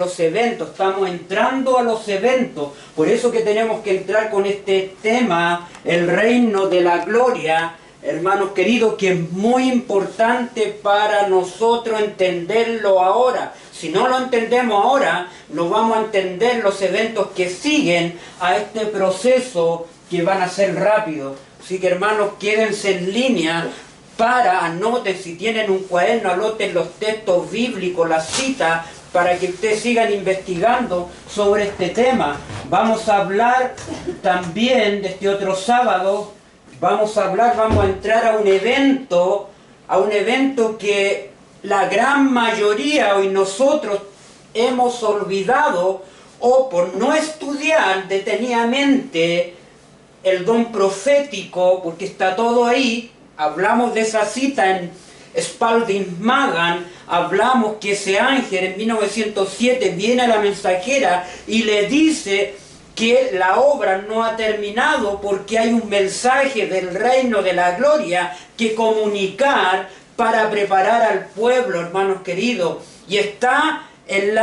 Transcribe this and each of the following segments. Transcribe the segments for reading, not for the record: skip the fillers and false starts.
los eventos, estamos entrando a los eventos, por eso que tenemos que entrar con este tema, el reino de la gloria, hermanos queridos, que es muy importante para nosotros entenderlo ahora. Si no lo entendemos ahora, no vamos a entender los eventos que siguen a este proceso que van a ser rápidos. Así que hermanos, quédense en línea para, anoten, si tienen un cuaderno, anoten los textos bíblicos, las citas, para que ustedes sigan investigando sobre este tema. Vamos a hablar también de este otro sábado, vamos a entrar a un evento que la gran mayoría hoy nosotros hemos olvidado, o por no estudiar detenidamente el don profético, porque está todo ahí. Hablamos de esa cita en Spalding Magan, hablamos que ese ángel en 1907 viene a la mensajera y le dice que la obra no ha terminado porque hay un mensaje del reino de la gloria que comunicar para preparar al pueblo, hermanos queridos. Y está en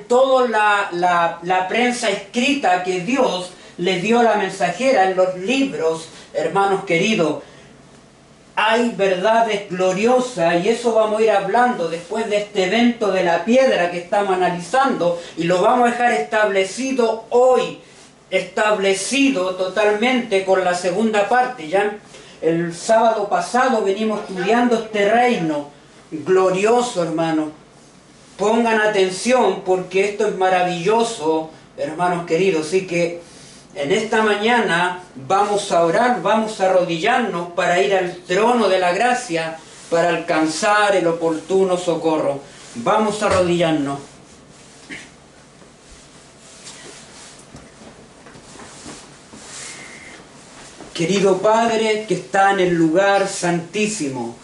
toda la prensa escrita que Dios le dio a la mensajera, en los libros, hermanos queridos. Hay verdades gloriosas, y eso vamos a ir hablando después de este evento de la piedra que estamos analizando, y lo vamos a dejar establecido hoy, establecido totalmente con la segunda parte. Ya el sábado pasado venimos estudiando este reino glorioso, hermanos. Pongan atención porque esto es maravilloso, hermanos queridos. Así que en esta mañana vamos a orar, vamos a arrodillarnos para ir al trono de la gracia, para alcanzar el oportuno socorro. Vamos a arrodillarnos. Querido Padre que está en el lugar santísimo,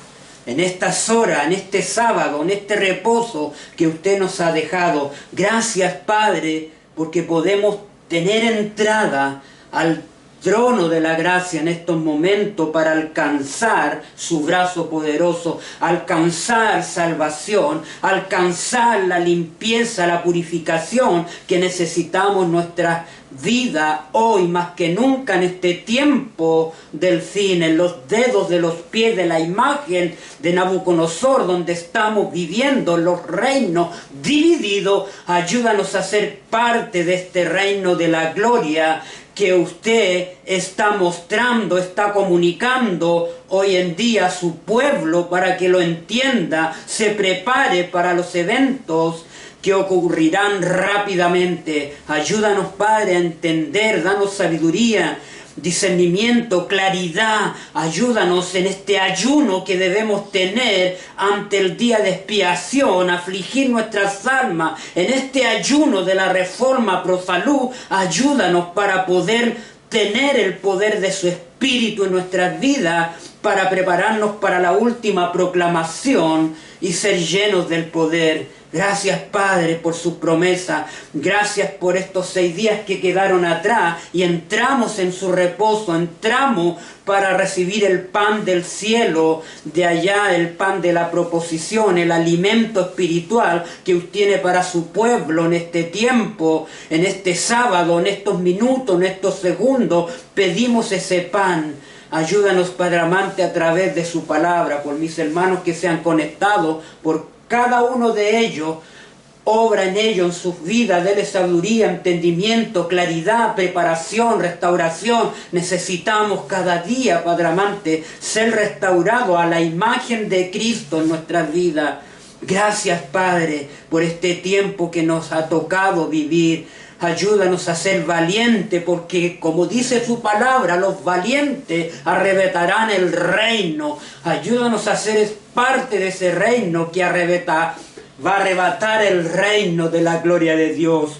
en estas horas, en este sábado, en este reposo que usted nos ha dejado. Gracias, Padre, porque podemos tener entrada al trono de la gracia en estos momentos para alcanzar su brazo poderoso, alcanzar salvación, alcanzar la limpieza, la purificación que necesitamos en nuestra vida hoy más que nunca, en este tiempo del fin, en los dedos de los pies de la imagen de Nabucodonosor, donde estamos viviendo los reinos divididos. Ayúdanos a ser parte de este reino de la gloria que usted está mostrando, está comunicando hoy en día a su pueblo para que lo entienda, se prepare para los eventos que ocurrirán rápidamente. Ayúdanos, Padre, a entender, danos sabiduría, discernimiento, claridad. Ayúdanos en este ayuno que debemos tener ante el día de expiación, afligir nuestras almas. En este ayuno de la reforma pro salud, ayúdanos para poder tener el poder de su Espíritu en nuestras vidas, para prepararnos para la última proclamación y ser llenos del poder. Gracias, Padre, por sus promesas. Gracias por estos 6 días que quedaron atrás y entramos en su reposo. Entramos para recibir el pan del cielo, de allá el pan de la proposición, el alimento espiritual que usted tiene para su pueblo en este tiempo, en este sábado, en estos minutos, en estos segundos. Pedimos ese pan. Ayúdanos, Padre amante, a través de su palabra, por mis hermanos que se han conectado, por cada uno de ellos. Obra en ellos, en sus vidas, dele sabiduría, entendimiento, claridad, preparación, restauración. Necesitamos cada día, Padre amante, ser restaurados a la imagen de Cristo en nuestras vidas. Gracias, Padre, por este tiempo que nos ha tocado vivir. Ayúdanos a ser valientes, porque como dice su palabra, los valientes arrebatarán el reino. Ayúdanos a ser parte de ese reino que va a arrebatar el reino de la gloria de Dios.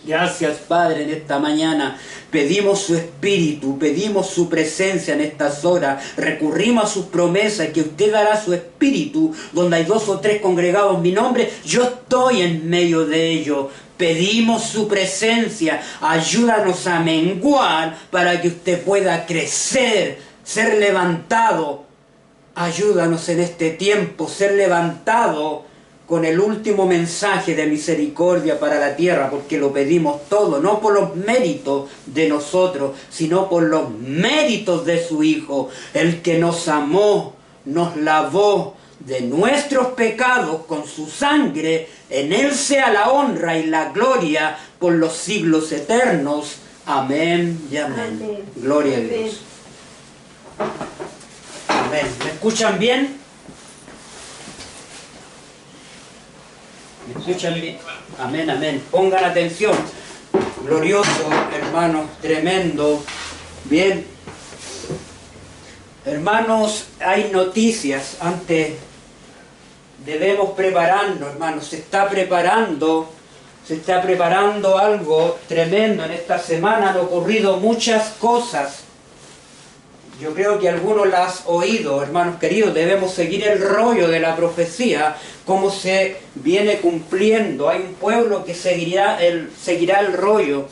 Gracias, Padre, en esta mañana. Pedimos su Espíritu, pedimos su presencia en estas horas. Recurrimos a sus promesas, que usted dará su Espíritu. Donde hay 2 o 3 congregados en mi nombre, yo estoy en medio de ellos. Pedimos su presencia. Ayúdanos a menguar para que usted pueda crecer, ser levantado. Ayúdanos en este tiempo, ser levantado con el último mensaje de misericordia para la tierra, porque lo pedimos todo, no por los méritos de nosotros, sino por los méritos de su Hijo, el que nos amó, nos lavó de nuestros pecados con su sangre. En Él sea la honra y la gloria por los siglos eternos. Amén y amén. Amén. Gloria a Amén. Dios. Amén. ¿Me escuchan bien? ¿Me escuchan bien? Amén, amén. Pongan atención. Glorioso, hermanos, tremendo. Bien. Hermanos, hay noticias. Antes debemos prepararnos, hermanos. Se está preparando algo tremendo. En esta semana han ocurrido muchas cosas. Yo creo que algunos las han oído, hermanos queridos. Debemos seguir el rollo de la profecía, cómo se viene cumpliendo. Hay un pueblo que seguirá el rollo.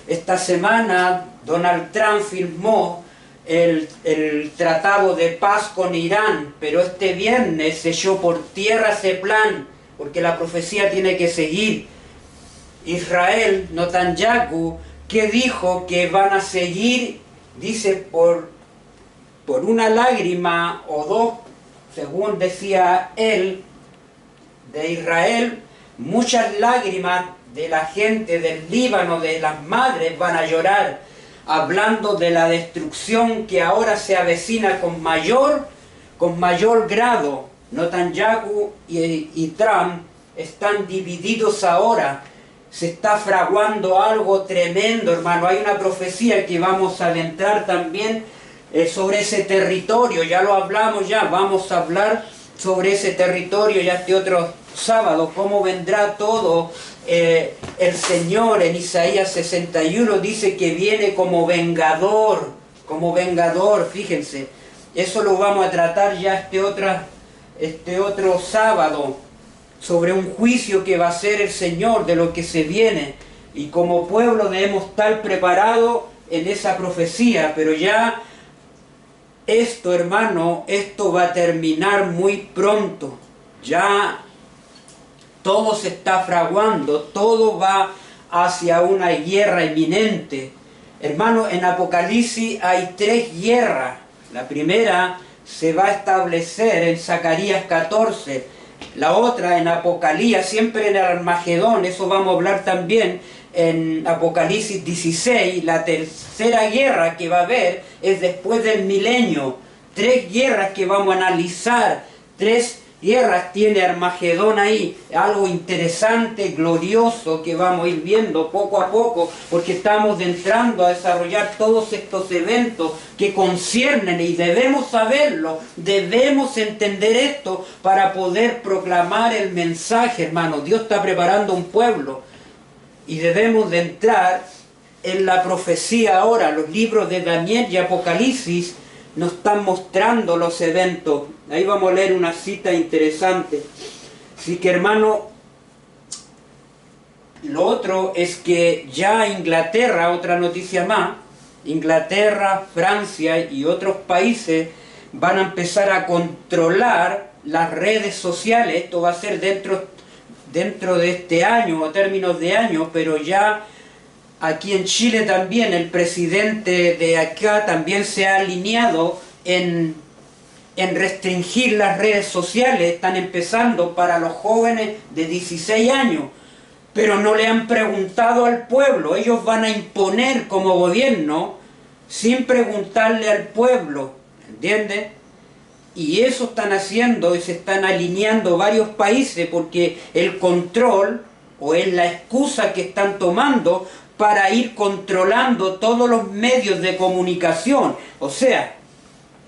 Esta semana Donald Trump firmó el tratado de paz con Irán, pero este viernes se echó por tierra ese plan, porque la profecía tiene que seguir. Israel, Netanyahu, que dijo que van a seguir, dice, por una lágrima o dos, según decía él, de Israel, muchas lágrimas de la gente del Líbano, de las madres, van a llorar, hablando de la destrucción que ahora se avecina con mayor grado. Netanyahu y Trump están divididos ahora. Se está fraguando algo tremendo, hermano. Hay una profecía que vamos a adentrar también sobre ese territorio. Ya lo hablamos, ya vamos a hablar sobre ese territorio ya este otro sábado, cómo vendrá todo. El Señor en Isaías 61 dice que viene como vengador, fíjense. Eso lo vamos a tratar ya este otro sábado, sobre un juicio que va a hacer el Señor de lo que se viene. Y como pueblo debemos estar preparados en esa profecía, pero ya esto, hermano, esto va a terminar muy pronto. Ya todo se está fraguando, todo va hacia una guerra inminente. Hermano, en Apocalipsis hay 3 guerras. La primera se va a establecer en Zacarías 14. La otra en Apocalipsis, siempre en el Armagedón, eso vamos a hablar también en Apocalipsis 16. La tercera guerra que va a haber es después del milenio. 3 guerras que vamos a analizar. 3 guerras tiene Armagedón ahí. Algo interesante, glorioso, que vamos a ir viendo poco a poco, porque estamos entrando a desarrollar todos estos eventos que conciernen, y debemos saberlo, debemos entender esto para poder proclamar el mensaje, hermano. Dios está preparando un pueblo y debemos de entrar en la profecía ahora. Los libros de Daniel y Apocalipsis nos están mostrando los eventos. Ahí vamos a leer una cita interesante. Así que, hermano, lo otro es que ya Inglaterra, otra noticia más, Inglaterra, Francia y otros países van a empezar a controlar las redes sociales. Esto va a ser dentro de este año, a términos de año, pero ya aquí en Chile también el presidente de acá también se ha alineado en restringir las redes sociales. Están empezando para los jóvenes de 16 años, pero no le han preguntado al pueblo. Ellos van a imponer como gobierno sin preguntarle al pueblo, ¿entiendes? Y eso están haciendo, y se están alineando varios países, porque el control, o es la excusa que están tomando para ir controlando todos los medios de comunicación. O sea,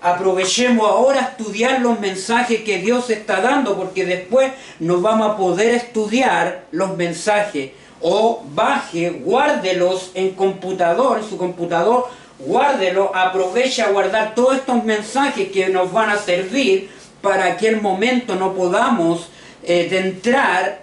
aprovechemos ahora a estudiar los mensajes que Dios está dando, porque después no vamos a poder estudiar los mensajes. O guárdelos en su computador, guárdelo, aprovecha a guardar todos estos mensajes que nos van a servir para aquel momento no podamos entrar,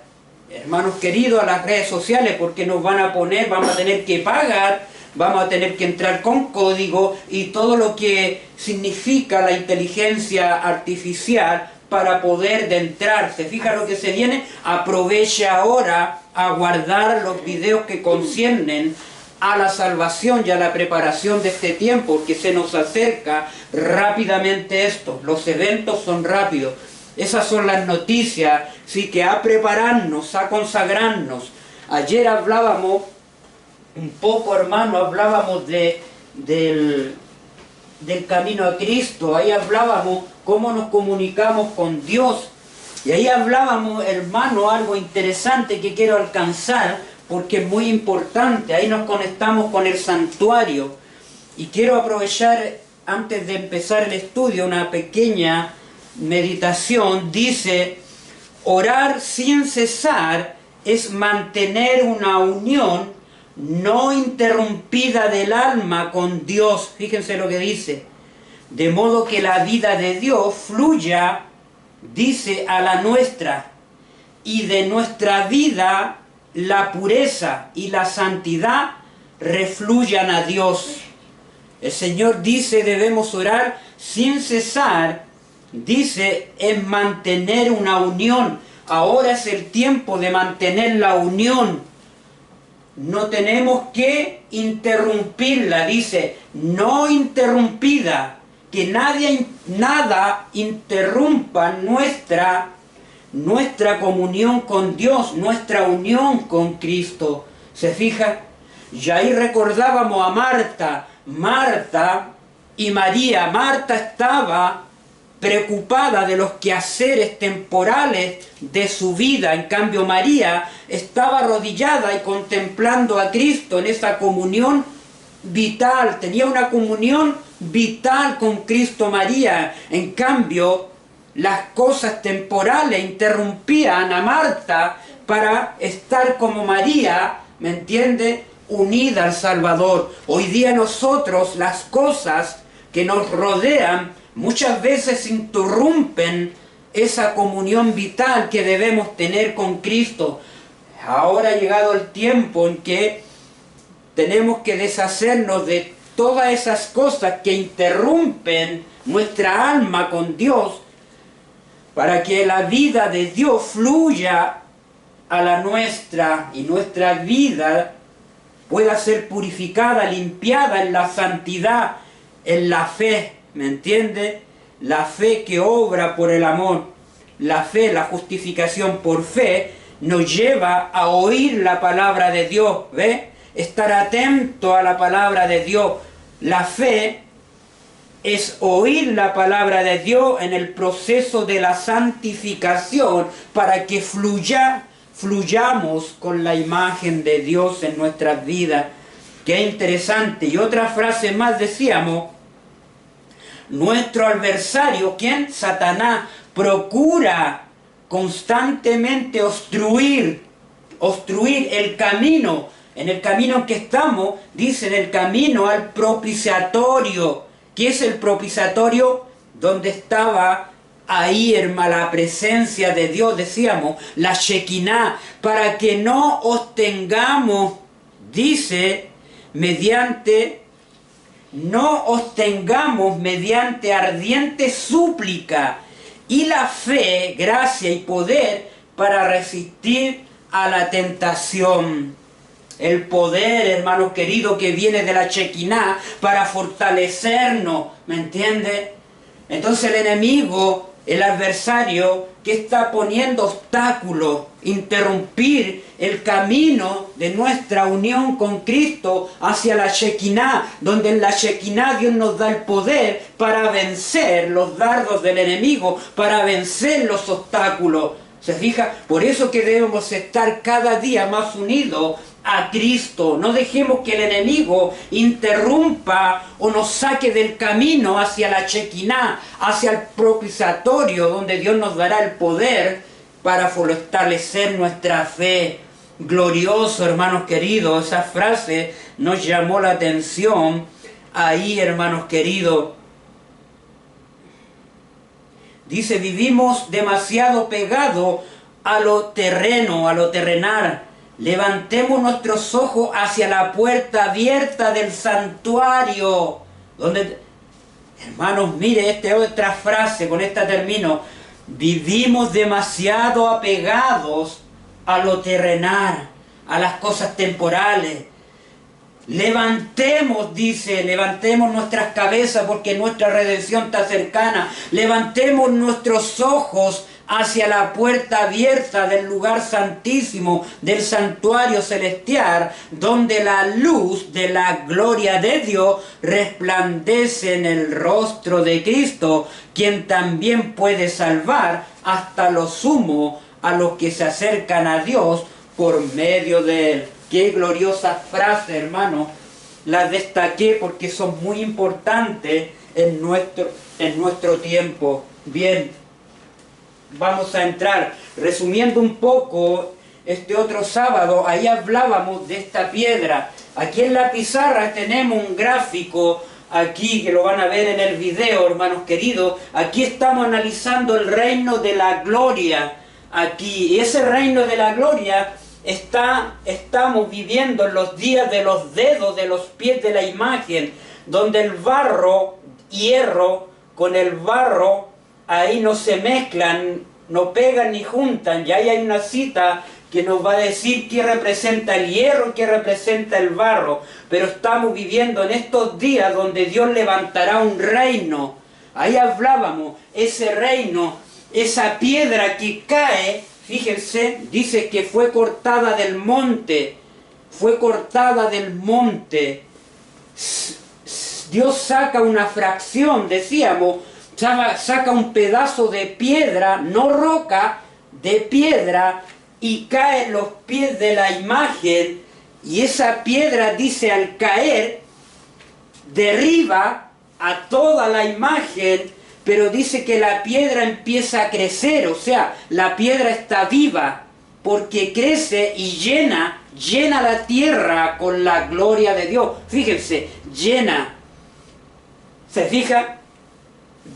hermanos queridos, a las redes sociales, porque nos van a poner, vamos a tener que pagar, vamos a tener que entrar con código y todo lo que significa la inteligencia artificial para poder adentrarse. Fija lo que se viene. Aproveche ahora a guardar los videos que conciernen a la salvación y a la preparación de este tiempo, que se nos acerca rápidamente esto. Los eventos son rápidos. Esas son las noticias, sí, que a prepararnos, a consagrarnos. Ayer hablábamos un poco, hermano, hablábamos del camino a Cristo. Ahí hablábamos cómo nos comunicamos con Dios. Y ahí hablábamos, hermano, algo interesante que quiero alcanzar, porque es muy importante. Ahí nos conectamos con el santuario. Y quiero aprovechar, antes de empezar el estudio, una pequeña meditación. Dice, orar sin cesar es mantener una unión no interrumpida del alma con Dios. Fíjense lo que dice. De modo que la vida de Dios fluya, dice, a la nuestra, y de nuestra vida la pureza y la santidad refluyan a Dios. El Señor dice, debemos orar sin cesar. Dice, es mantener una unión. Ahora es el tiempo de mantener la unión. No tenemos que interrumpirla. Dice, no interrumpida. Que nada interrumpa nuestra comunión con Dios, nuestra unión con Cristo. ¿Se fija? Y ahí recordábamos a Marta y María. Marta estaba preocupada de los quehaceres temporales de su vida. En cambio, María estaba arrodillada y contemplando a Cristo en esa comunión vital. Tenía una comunión vital con Cristo María. En cambio, las cosas temporales interrumpían a Marta para estar como María, ¿me entiende?, unida al Salvador. Hoy día nosotros, las cosas que nos rodean muchas veces interrumpen esa comunión vital que debemos tener con Cristo. Ahora ha llegado el tiempo en que tenemos que deshacernos de todas esas cosas que interrumpen nuestra alma con Dios, para que la vida de Dios fluya a la nuestra, y nuestra vida pueda ser purificada, limpiada en la santidad, en la fe. ¿Me entiende? La fe que obra por el amor. La fe, la justificación por fe, nos lleva a oír la palabra de Dios. ¿Ve? Estar atento a la palabra de Dios. La fe es oír la palabra de Dios en el proceso de la santificación, para que fluyamos con la imagen de Dios en nuestras vidas. Qué interesante. Y otra frase más decíamos, nuestro adversario, ¿quién? Satanás, procura constantemente obstruir el camino. En el camino en que estamos, dice, en el camino al propiciatorio. ¿Qué es el propiciatorio? Donde estaba ahí, hermano, la presencia de Dios, decíamos, la Shekinah, para que no obtengamos, dice, mediante ardiente súplica y la fe, gracia y poder para resistir a la tentación. El poder, hermanos queridos, que viene de la Shekinah para fortalecernos, ¿me entiende? Entonces el enemigo, el adversario, que está poniendo obstáculos, interrumpir el camino de nuestra unión con Cristo hacia la Shekinah, donde en la Shekinah Dios nos da el poder para vencer los dardos del enemigo, para vencer los obstáculos. ¿Se fija? Por eso que debemos estar cada día más unidos a Cristo. No dejemos que el enemigo interrumpa o nos saque del camino hacia la Shekinah, hacia el propiciatorio, donde Dios nos dará el poder para fortalecer nuestra fe. Glorioso, hermanos queridos, esa frase nos llamó la atención ahí, hermanos queridos. Dice, vivimos demasiado pegados a lo terreno, a lo terrenal. Levantemos nuestros ojos hacia la puerta abierta del santuario. Donde, hermanos, mire esta otra frase, con esta termino. Vivimos demasiado apegados a lo terrenal, a las cosas temporales. Levantemos, dice, levantemos nuestras cabezas porque nuestra redención está cercana. Levantemos nuestros ojos hacia la puerta abierta del lugar santísimo, del santuario celestial, donde la luz de la gloria de Dios resplandece en el rostro de Cristo, quien también puede salvar hasta lo sumo a los que se acercan a Dios por medio de Él. Qué gloriosa frase, hermano. Las destaqué porque son muy importantes en nuestro tiempo. Bien, vamos a entrar. Resumiendo un poco, este otro sábado, ahí hablábamos de esta piedra. Aquí en la pizarra tenemos un gráfico, aquí que lo van a ver en el video, hermanos queridos. Aquí estamos analizando el reino de la gloria. Aquí, y ese reino de la gloria estamos viviendo en los días de los dedos de los pies de la imagen, donde el barro, hierro con el barro, ahí no se mezclan, no pegan ni juntan. Y ahí hay una cita que nos va a decir qué representa el hierro, qué representa el barro. Pero estamos viviendo en estos días donde Dios levantará un reino. Ahí hablábamos, ese reino, esa piedra que cae. Fíjense, dice que fue cortada del monte, fue cortada del monte. Dios saca una fracción, decíamos, saca un pedazo de piedra, no roca, de piedra, y cae en los pies de la imagen, y esa piedra, dice, al caer, derriba a toda la imagen. Pero dice que la piedra empieza a crecer, o sea, la piedra está viva, porque crece y llena la tierra con la gloria de Dios. Fíjense, llena. ¿Se fija?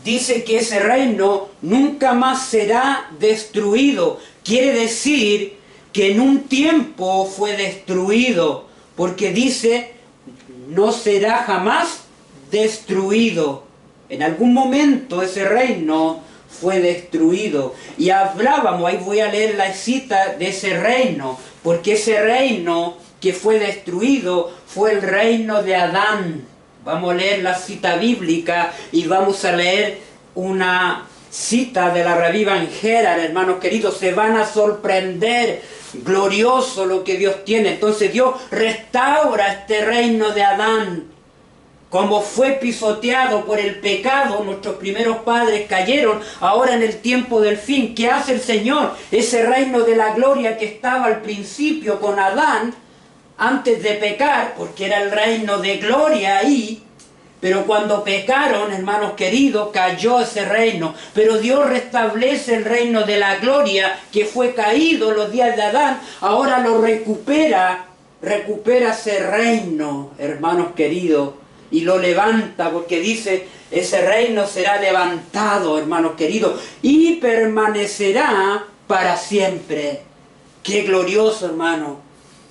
Dice que ese reino nunca más será destruido. Quiere decir que en un tiempo fue destruido, porque dice, no será jamás destruido. En algún momento ese reino fue destruido. Y hablábamos, ahí voy a leer la cita de ese reino, porque ese reino que fue destruido fue el reino de Adán. Vamos a leer la cita bíblica y vamos a leer una cita de la Rabí Van Gerar, hermanos queridos. Se van a sorprender, glorioso lo que Dios tiene. Entonces Dios restaura este reino de Adán. Como fue pisoteado por el pecado, nuestros primeros padres cayeron, ahora en el tiempo del fin, ¿qué hace el Señor? Ese reino de la gloria que estaba al principio con Adán, antes de pecar, porque era el reino de gloria ahí, pero cuando pecaron, hermanos queridos, cayó ese reino. Pero Dios restablece el reino de la gloria que fue caído los días de Adán, ahora lo recupera ese reino, hermanos queridos. Y lo levanta, porque dice, ese reino será levantado, hermanos queridos, y permanecerá para siempre. ¡Qué glorioso, hermano!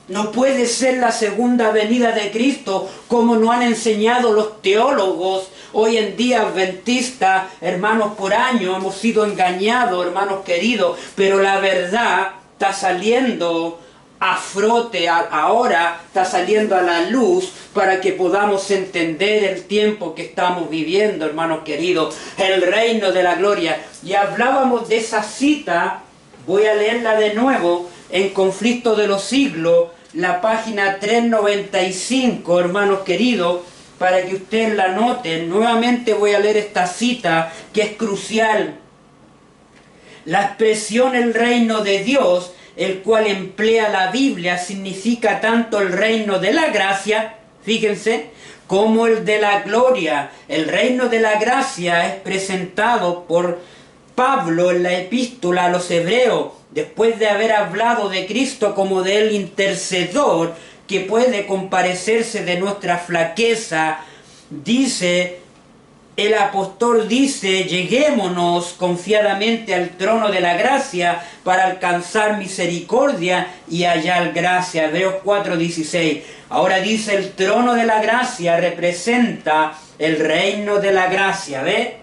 No puede ser la segunda venida de Cristo, como nos han enseñado los teólogos hoy en día adventistas, hermanos, por años hemos sido engañados, hermanos queridos, pero la verdad está saliendo a frote, ahora está saliendo a la luz para que podamos entender el tiempo que estamos viviendo, hermanos queridos, el reino de la gloria. Y hablábamos de esa cita, voy a leerla de nuevo, en Conflicto de los Siglos, la página 395, hermanos queridos, para que ustedes la noten. Nuevamente voy a leer esta cita que es crucial. La expresión el reino de Dios, el cual emplea la Biblia, significa tanto el reino de la gracia, fíjense, como el de la gloria. El reino de la gracia es presentado por Pablo en la epístola a los Hebreos, después de haber hablado de Cristo como del intercesor que puede compadecerse de nuestra flaqueza. Dice, el apóstol dice, lleguémonos confiadamente al trono de la gracia para alcanzar misericordia y hallar gracia. Hebreos 4:16. Ahora dice, el trono de la gracia representa el reino de la gracia. ¿Ve?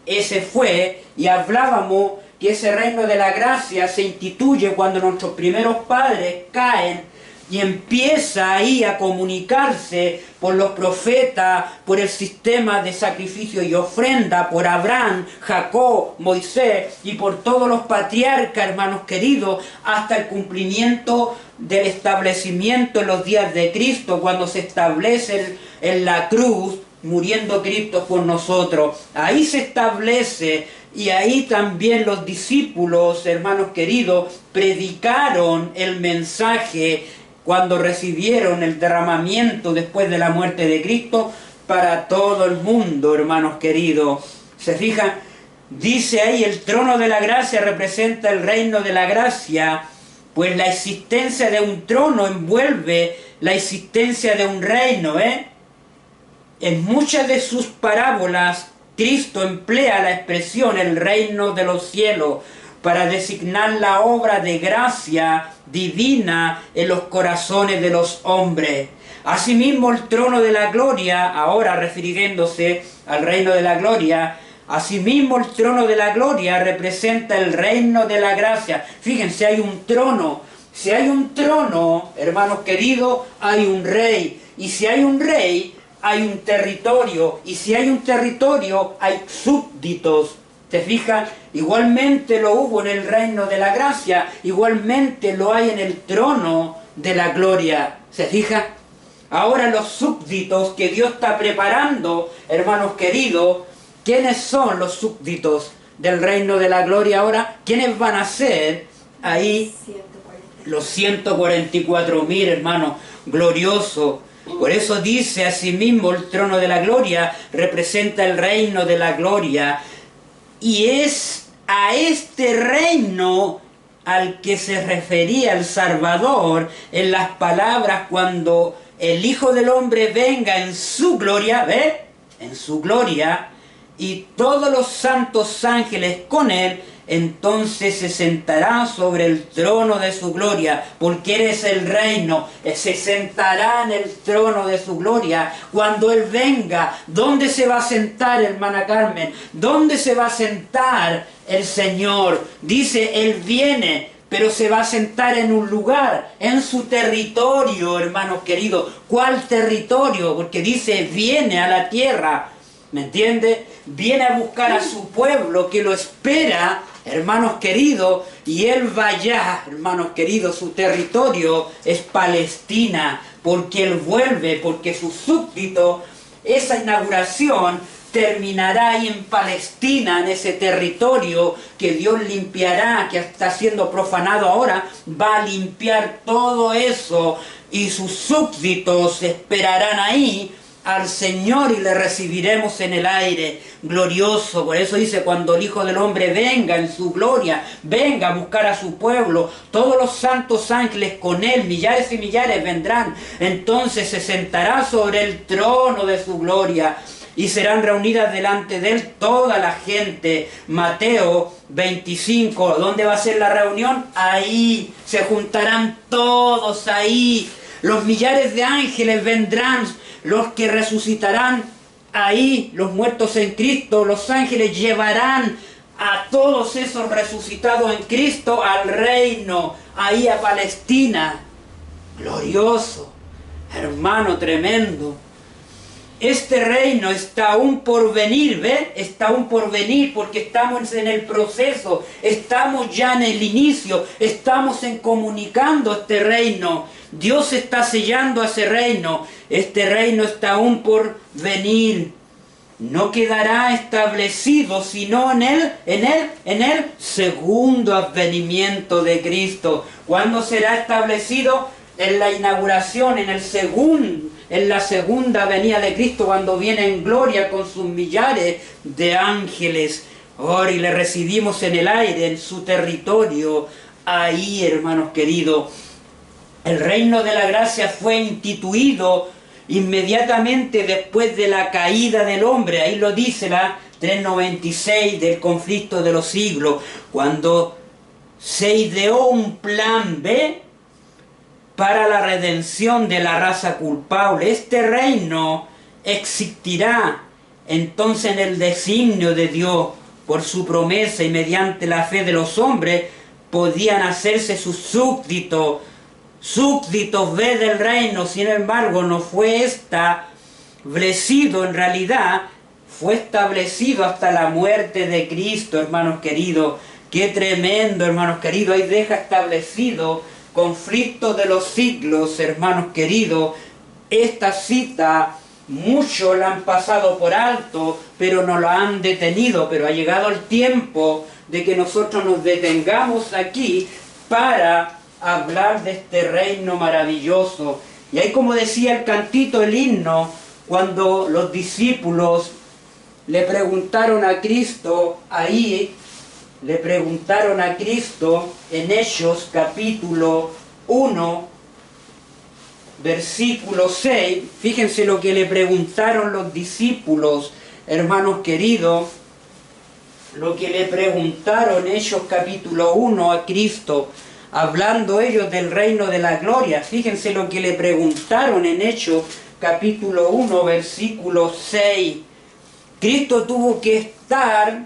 Ese fue, y hablábamos que ese reino de la gracia se instituye cuando nuestros primeros padres caen y empieza ahí a comunicarse por los profetas, por el sistema de sacrificio y ofrenda, por Abraham, Jacob, Moisés y por todos los patriarcas, hermanos queridos, hasta el cumplimiento del establecimiento en los días de Cristo, cuando se establece en la cruz, muriendo Cristo por nosotros. Ahí se establece, y ahí también los discípulos, hermanos queridos, predicaron el mensaje cuando recibieron el derramamiento después de la muerte de Cristo para todo el mundo, hermanos queridos. ¿Se fijan? Dice ahí, el trono de la gracia representa el reino de la gracia, pues la existencia de un trono envuelve la existencia de un reino, En muchas de sus parábolas, Cristo emplea la expresión el reino de los cielos para designar la obra de gracia divina en los corazones de los hombres. Asimismo, el trono de la gloria, ahora refiriéndose al reino de la gloria, asimismo el trono de la gloria representa el reino de la gracia. Fíjense, hay un trono. Si hay un trono, hermanos queridos, hay un rey. Y si hay un rey, hay un territorio. Y si hay un territorio, hay súbditos. ¿Te fijas? Igualmente lo hubo en el reino de la gracia, igualmente lo hay en el trono de la gloria. ¿Se fija? Ahora los súbditos que Dios está preparando, hermanos queridos, ¿quiénes son los súbditos del reino de la gloria ahora? ¿Quiénes van a ser ahí? Los 144.000, hermanos, gloriosos. Por eso dice asimismo el trono de la gloria representa el reino de la gloria. Y es a este reino al que se refería el Salvador en las palabras cuando el Hijo del Hombre venga en su gloria, ¿ve? En su gloria, y todos los santos ángeles con él, entonces se sentará sobre el trono de su gloria, porque Él es el reino, se sentará en el trono de su gloria cuando Él venga. ¿Dónde se va a sentar, hermana Carmen? ¿Dónde se va a sentar el Señor? Dice, Él viene, pero se va a sentar en un lugar, en su territorio, hermanos queridos. ¿Cuál territorio? Porque dice, viene a la tierra, ¿me entiende? Viene a buscar a su pueblo que lo espera, hermanos queridos, y Él va allá, hermanos queridos, su territorio es Palestina, porque Él vuelve, porque su súbdito, esa inauguración terminará ahí en Palestina, en ese territorio que Dios limpiará, que está siendo profanado ahora, va a limpiar todo eso, y sus súbditos esperarán ahí al Señor y le recibiremos en el aire glorioso. Por eso dice, cuando el Hijo del Hombre venga en su gloria, venga a buscar a su pueblo, todos los santos ángeles con él, millares y millares vendrán. Entonces se sentará sobre el trono de su gloria y serán reunidas delante de él toda la gente. Mateo 25, ¿dónde va a ser la reunión? Ahí, se juntarán todos ahí. Los millares de ángeles vendrán, los que resucitarán ahí, los muertos en Cristo. Los ángeles llevarán a todos esos resucitados en Cristo al reino, ahí a Palestina. Glorioso, hermano, tremendo. Este reino está aún por venir, ¿ve? Está aún por venir porque estamos en el proceso, estamos ya en el inicio, estamos comunicando este reino. Dios está sellando ese reino. Este reino está aún por venir. No quedará establecido sino en el segundo advenimiento de Cristo. ¿Cuándo será establecido? En la inauguración, en la segunda venida de Cristo, cuando viene en gloria con sus millares de ángeles. Ahora, y le recibimos en el aire, en su territorio. Ahí, hermanos queridos, el reino de la gracia fue instituido inmediatamente después de la caída del hombre. Ahí lo dice la 396 del conflicto de los siglos, cuando se ideó un plan B para la redención de la raza culpable. Este reino existirá entonces en el designio de Dios por su promesa y mediante la fe de los hombres, podían hacerse sus súbditos, del reino. Sin embargo, no fue establecido, en realidad, fue establecido hasta la muerte de Cristo, hermanos queridos. Qué tremendo, hermanos queridos. Ahí deja establecido conflicto de los siglos, hermanos queridos. Esta cita muchos la han pasado por alto, pero no la han detenido. Pero ha llegado el tiempo de que nosotros nos detengamos aquí para hablar de este reino maravilloso. Y ahí, como decía el cantito, el himno, cuando los discípulos le preguntaron a Cristo, le preguntaron a Cristo en Hechos capítulo 1, versículo 6, fíjense lo que le preguntaron los discípulos, hermanos queridos, lo que le preguntaron Hechos capítulo 1 a Cristo, hablando ellos del reino de la gloria. Fíjense lo que le preguntaron en Hechos capítulo 1, versículo 6. Cristo tuvo que estar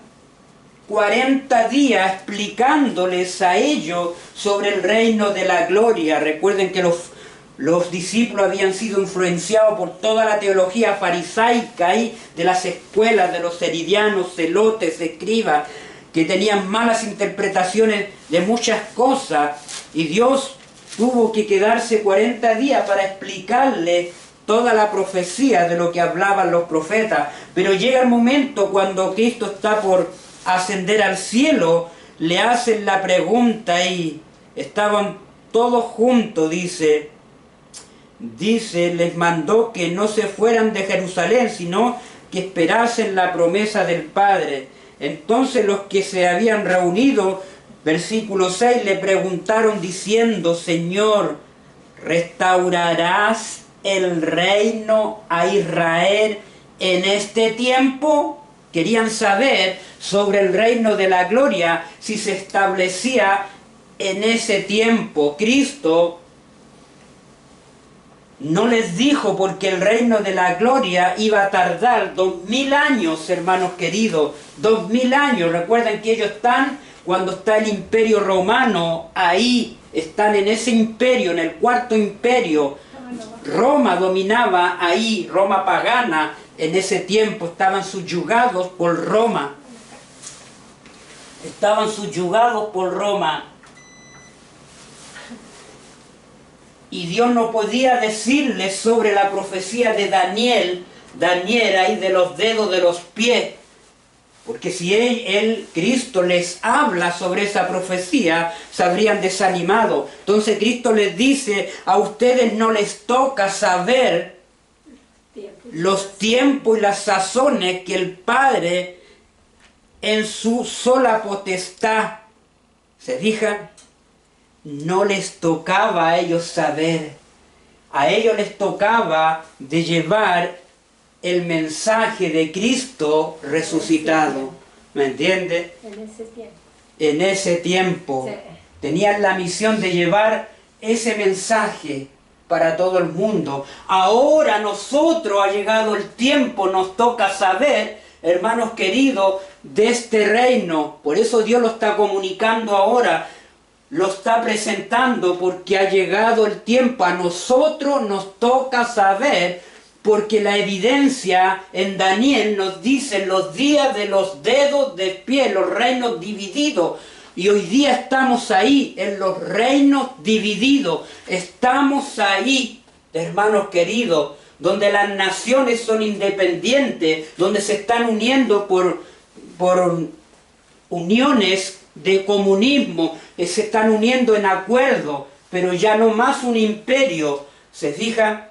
40 días explicándoles a ellos sobre el reino de la gloria. Recuerden que los discípulos habían sido influenciados por toda la teología farisaica y de las escuelas de los heridianos, celotes, escribas, que tenían malas interpretaciones de muchas cosas, y Dios tuvo que quedarse 40 días para explicarles toda la profecía de lo que hablaban los profetas. Pero llega el momento cuando Cristo está por ascender al cielo, le hacen la pregunta y estaban todos juntos, dice, les mandó que no se fueran de Jerusalén, sino que esperasen la promesa del Padre. Entonces los que se habían reunido, versículo 6, le preguntaron diciendo, Señor, ¿restaurarás el reino a Israel en este tiempo? Querían saber sobre el reino de la gloria, si se establecía en ese tiempo. Cristo no les dijo, porque el reino de la gloria iba a tardar 2000 años, hermanos queridos, 2000 años. Recuerden que ellos están, cuando está el imperio romano, ahí están en ese imperio, en el cuarto imperio. Roma dominaba ahí, Roma pagana, en ese tiempo estaban subyugados por Roma. Estaban subyugados por Roma. Y Dios no podía decirles sobre la profecía de Daniel ahí de los dedos de los pies, porque si Cristo les habla sobre esa profecía, se habrían desanimado. Entonces Cristo les dice, a ustedes no les toca saber los tiempos y las sazones que el Padre en su sola potestad, ¿se fijan? No les tocaba a ellos saber. A ellos les tocaba de llevar el mensaje de Cristo resucitado. ¿Me entiende? En ese tiempo. En ese tiempo. Sí. Tenían la misión de llevar ese mensaje para todo el mundo. Ahora nosotros ha llegado el tiempo, nos toca saber, hermanos queridos, de este reino. Por eso Dios lo está comunicando ahora, lo está presentando, porque ha llegado el tiempo. A nosotros nos toca saber, porque la evidencia en Daniel nos dice los días de los dedos de pie, los reinos divididos. Y hoy día estamos ahí, en los reinos divididos. Estamos ahí, hermanos queridos, donde las naciones son independientes, donde se están uniendo por uniones de comunismo, se están uniendo en acuerdo, pero ya no más un imperio. ¿Se fija?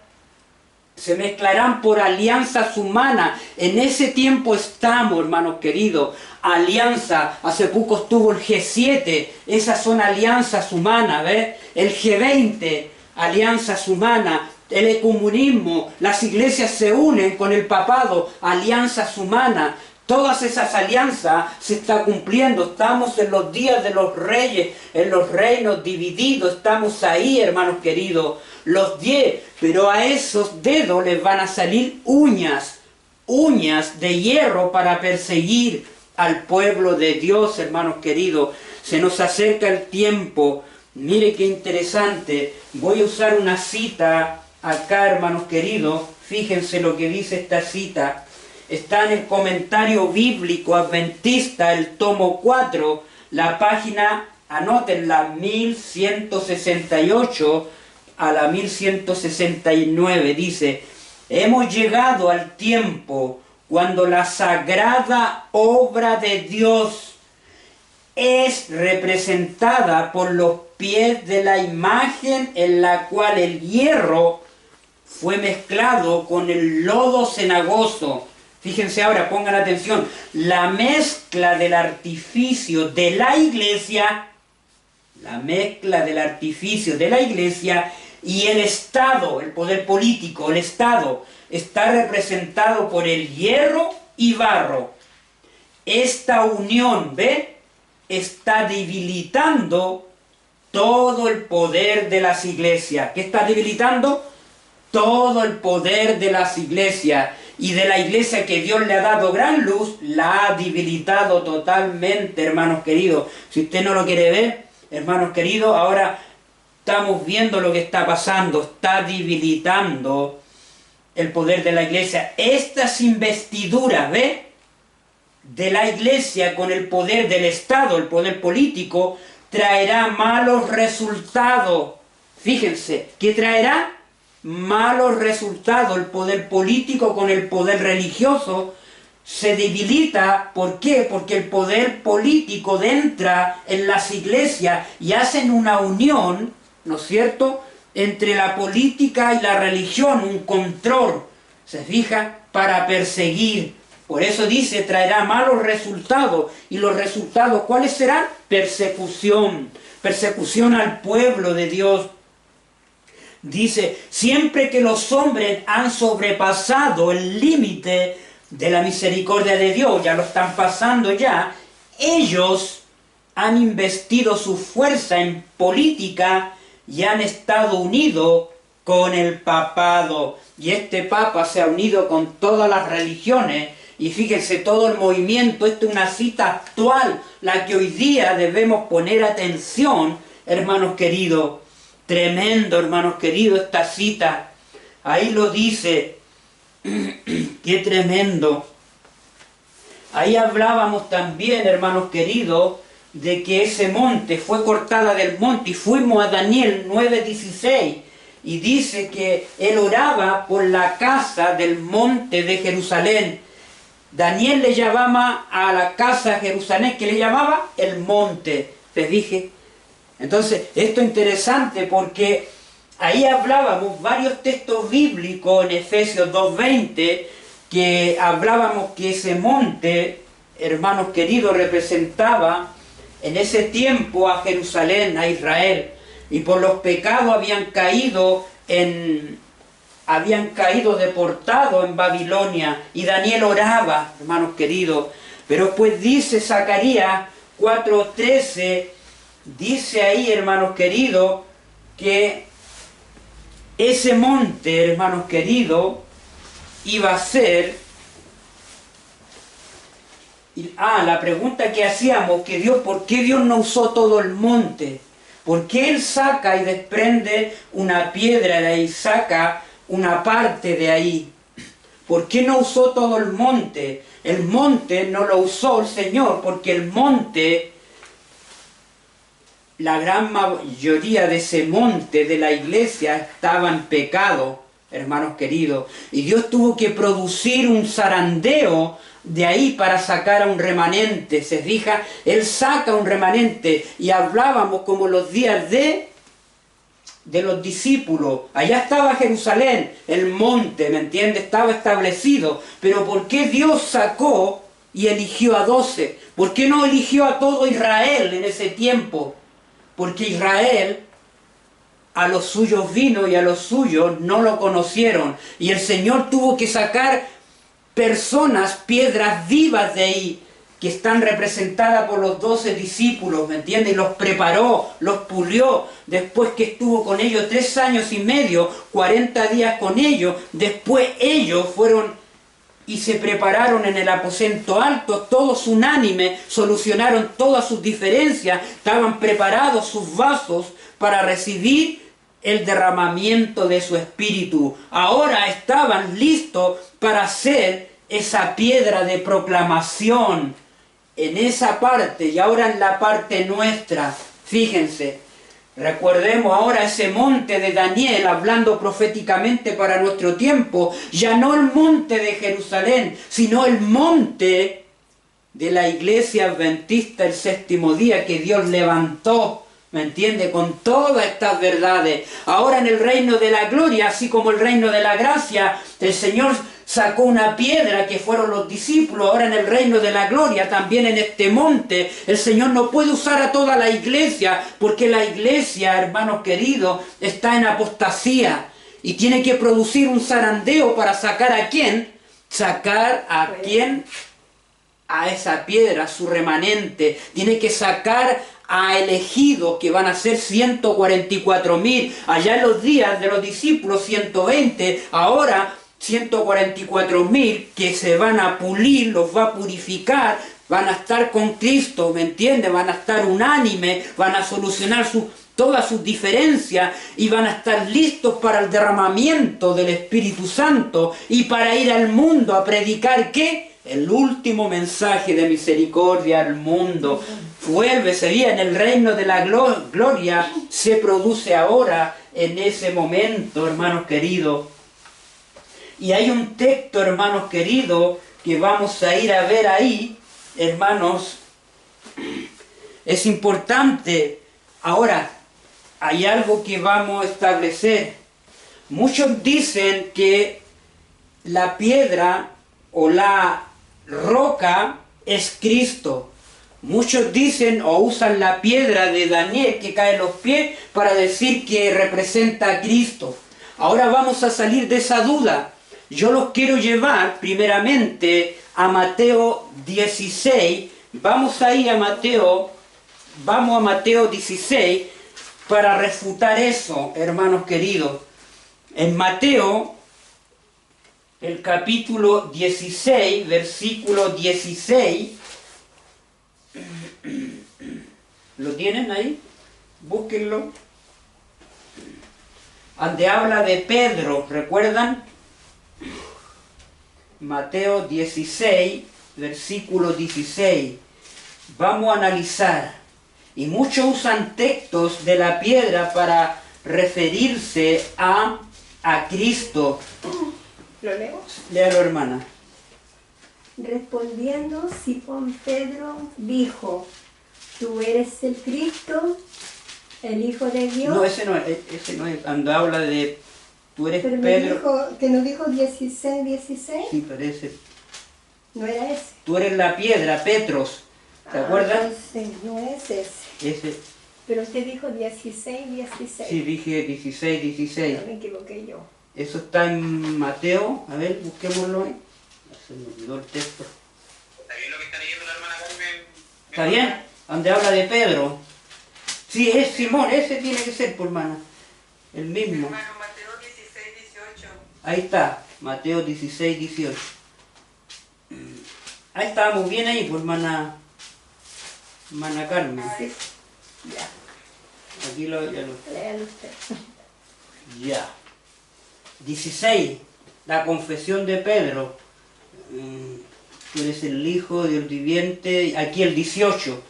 Se mezclarán por alianzas humanas. En ese tiempo estamos, hermanos queridos. Alianza, hace poco estuvo el G7, esas son alianzas humanas, ¿ves? El G20, alianzas humanas. El ecumenismo, las iglesias se unen con el papado, alianzas humanas. Todas esas alianzas se están cumpliendo. Estamos en los días de los reyes, en los reinos divididos. Estamos ahí, hermanos queridos, los 10. Pero a esos dedos les van a salir uñas de hierro para perseguir, al pueblo de Dios, hermanos queridos. Se nos acerca el tiempo. Mire qué interesante. Voy a usar una cita acá, hermanos queridos. Fíjense lo que dice esta cita. Está en el comentario bíblico adventista, el tomo 4, la página, anótenla, 1168 a la 1169. Dice: hemos llegado al tiempo cuando la sagrada obra de Dios es representada por los pies de la imagen en la cual el hierro fue mezclado con el lodo cenagoso. Fíjense ahora, pongan atención, la mezcla del artificio de la iglesia, y el Estado, el poder político, el Estado, está representado por el hierro y barro. Esta unión, ¿ve?, está debilitando todo el poder de las iglesias. ¿Qué está debilitando? Todo el poder de las iglesias. Y de la iglesia que Dios le ha dado gran luz, la ha debilitado totalmente, hermanos queridos. Si usted no lo quiere ver, hermanos queridos, ahora estamos viendo lo que está pasando. Está debilitando el poder de la iglesia. Estas investiduras, ¿ve?, de la iglesia con el poder del Estado, el poder político, traerá malos resultados. Fíjense, ¿qué traerá? Malos resultados. El poder político con el poder religioso se debilita. ¿Por qué? Porque el poder político entra en las iglesias y hacen una unión, ¿no es cierto?, entre la política y la religión, un control, ¿se fija?, para perseguir. Por eso dice, traerá malos resultados. ¿Y los resultados cuáles serán? Persecución. Persecución al pueblo de Dios. Dice, siempre que los hombres han sobrepasado el límite de la misericordia de Dios, ya lo están pasando ya, ellos han investido su fuerza en política y han estado unidos con el papado. Y este papa se ha unido con todas las religiones. Y fíjense, todo el movimiento, esta es una cita actual, la que hoy día debemos poner atención, hermanos queridos. Tremendo, hermanos queridos, esta cita. Ahí lo dice. Qué tremendo. Ahí hablábamos también, hermanos queridos, de que ese monte fue cortada del monte. Y fuimos a Daniel 9:16. Y dice que él oraba por la casa del monte de Jerusalén. Daniel le llamaba a la casa de Jerusalén, que le llamaba el monte. ¿Les dije? Entonces, esto es interesante porque ahí hablábamos varios textos bíblicos en Efesios 2:20, que hablábamos que ese monte, hermanos queridos, representaba en ese tiempo a Jerusalén, a Israel, y por los pecados habían caído deportados en Babilonia, y Daniel oraba, hermanos queridos. Pero después dice Zacarías 4:13, dice ahí, hermanos queridos, que ese monte, hermanos queridos, iba a ser... la pregunta que hacíamos, que Dios, ¿por qué Dios no usó todo el monte? ¿Por qué Él saca y desprende una piedra de ahí, saca una parte de ahí? ¿Por qué no usó todo el monte? El monte no lo usó el Señor, porque el monte, la gran mayoría de ese monte de la iglesia estaba en pecado, hermanos queridos. Y Dios tuvo que producir un zarandeo de ahí para sacar a un remanente. ¿Se fija? Él saca un remanente. Y hablábamos como los días de los discípulos. Allá estaba Jerusalén, el monte, ¿me entiende? Estaba establecido. Pero ¿por qué Dios sacó y eligió a 12? ¿Por qué no eligió a todo Israel en ese tiempo? Porque Israel a los suyos vino y a los suyos no lo conocieron. Y el Señor tuvo que sacar personas, piedras vivas de ahí, que están representadas por los 12 discípulos, ¿me entiendes? Y los preparó, los pulió, después que estuvo con ellos 3 años y medio, 40 días con ellos, después ellos fueron y se prepararon en el aposento alto, todos unánimes, solucionaron todas sus diferencias, estaban preparados sus vasos para recibir el derramamiento de su espíritu. Ahora estaban listos para hacer esa piedra de proclamación en esa parte y ahora en la parte nuestra. Fíjense, recordemos ahora ese monte de Daniel, hablando proféticamente para nuestro tiempo, ya no el monte de Jerusalén, sino el monte de la iglesia adventista el séptimo día que Dios levantó, ¿me entiende? Con todas estas verdades. Ahora en el reino de la gloria, así como el reino de la gracia, el Señor sacó una piedra que fueron los discípulos. Ahora en el reino de la gloria, también en este monte, el Señor no puede usar a toda la iglesia, porque la iglesia, hermanos queridos, está en apostasía y tiene que producir un zarandeo para sacar ¿a quién? Sacar ¿a quién? A esa piedra, su remanente. Tiene que sacar a elegidos, que van a ser 144.000. Allá en los días de los discípulos 120, ahora 144.000 que se van a pulir, los va a purificar, van a estar con Cristo, ¿me entiendes? Van a estar unánimes, van a solucionar todas sus diferencias y van a estar listos para el derramamiento del Espíritu Santo y para ir al mundo a predicar ¿qué? El último mensaje de misericordia al mundo. Vuelve, sería en el reino de la gloria, se produce ahora en ese momento, hermanos queridos. Y hay un texto, hermanos queridos, que vamos a ir a ver ahí, hermanos. Es importante. Ahora, hay algo que vamos a establecer. Muchos dicen que la piedra o la roca es Cristo. Muchos dicen o usan la piedra de Daniel que cae en los pies para decir que representa a Cristo. Ahora vamos a salir de esa duda. Yo los quiero llevar primeramente a Mateo 16. Vamos a ir a Mateo, vamos a Mateo 16 para refutar eso, hermanos queridos. En Mateo, el capítulo 16, versículo 16, ¿lo tienen ahí? Búsquenlo. Donde habla de Pedro, ¿recuerdan? Mateo 16, versículo 16. Vamos a analizar. Y muchos usan textos de la piedra para referirse a Cristo. ¿Lo leo? Léalo, hermana. Respondiendo, Simón Pedro dijo: ¿Tú eres el Cristo, el Hijo de Dios? No, ese no es. Cuando habla de tú eres Pero Pedro. que nos dijo 16, 16. Sí, parece. No era ese. Tú eres la piedra, Petros. ¿Te acuerdas? Sí, no es ese. Ese. Pero usted dijo 16, 16. Sí, dije 16, 16. No me equivoqué yo. Eso está en Mateo. A ver, busquémoslo ahí. Se me olvidó el texto. ¿Está bien lo que está leyendo la hermana Carmen? ¿Está bien? Donde habla de Pedro. Sí, es Simón, ese tiene que ser, por hermana. El mismo. Hermano, Mateo 16, 18. Ahí está, Mateo 16, 18. Ahí estábamos bien ahí, por hermana Carmen. Sí. Ya, Aquí ya lo... léalo usted. Ya. 16. La confesión de Pedro. Tú eres el Hijo del Viviente. Aquí el 18.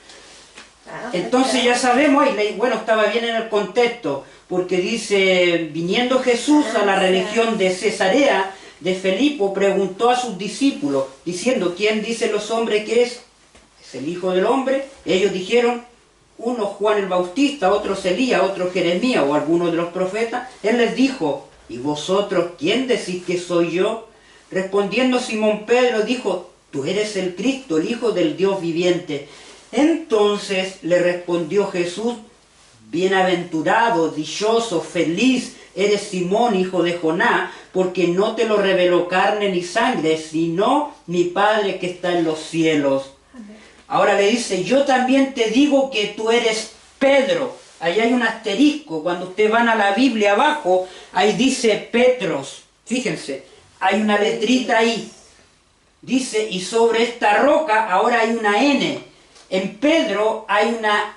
Entonces ya sabemos, bueno, estaba bien en el contexto, porque dice, viniendo Jesús a la religión de Cesarea de Filipo, preguntó a sus discípulos, diciendo, ¿quién dicen los hombres que es? ¿Es el Hijo del Hombre? Ellos dijeron, uno Juan el Bautista, otros Elías, otro Jeremías o alguno de los profetas. Él les dijo, ¿y vosotros quién decís que soy yo? Respondiendo Simón Pedro dijo, tú eres el Cristo, el Hijo del Dios viviente. Entonces le respondió Jesús, bienaventurado, dichoso, feliz eres Simón, hijo de Jonás, porque no te lo reveló carne ni sangre, sino mi Padre que está en los cielos. Ahora le dice, yo también te digo que tú eres Pedro. Ahí hay un asterisco, cuando ustedes van a la Biblia abajo, ahí dice Petros. Fíjense, hay una letrita ahí. dice, y sobre esta roca ahora hay una N. En Pedro hay una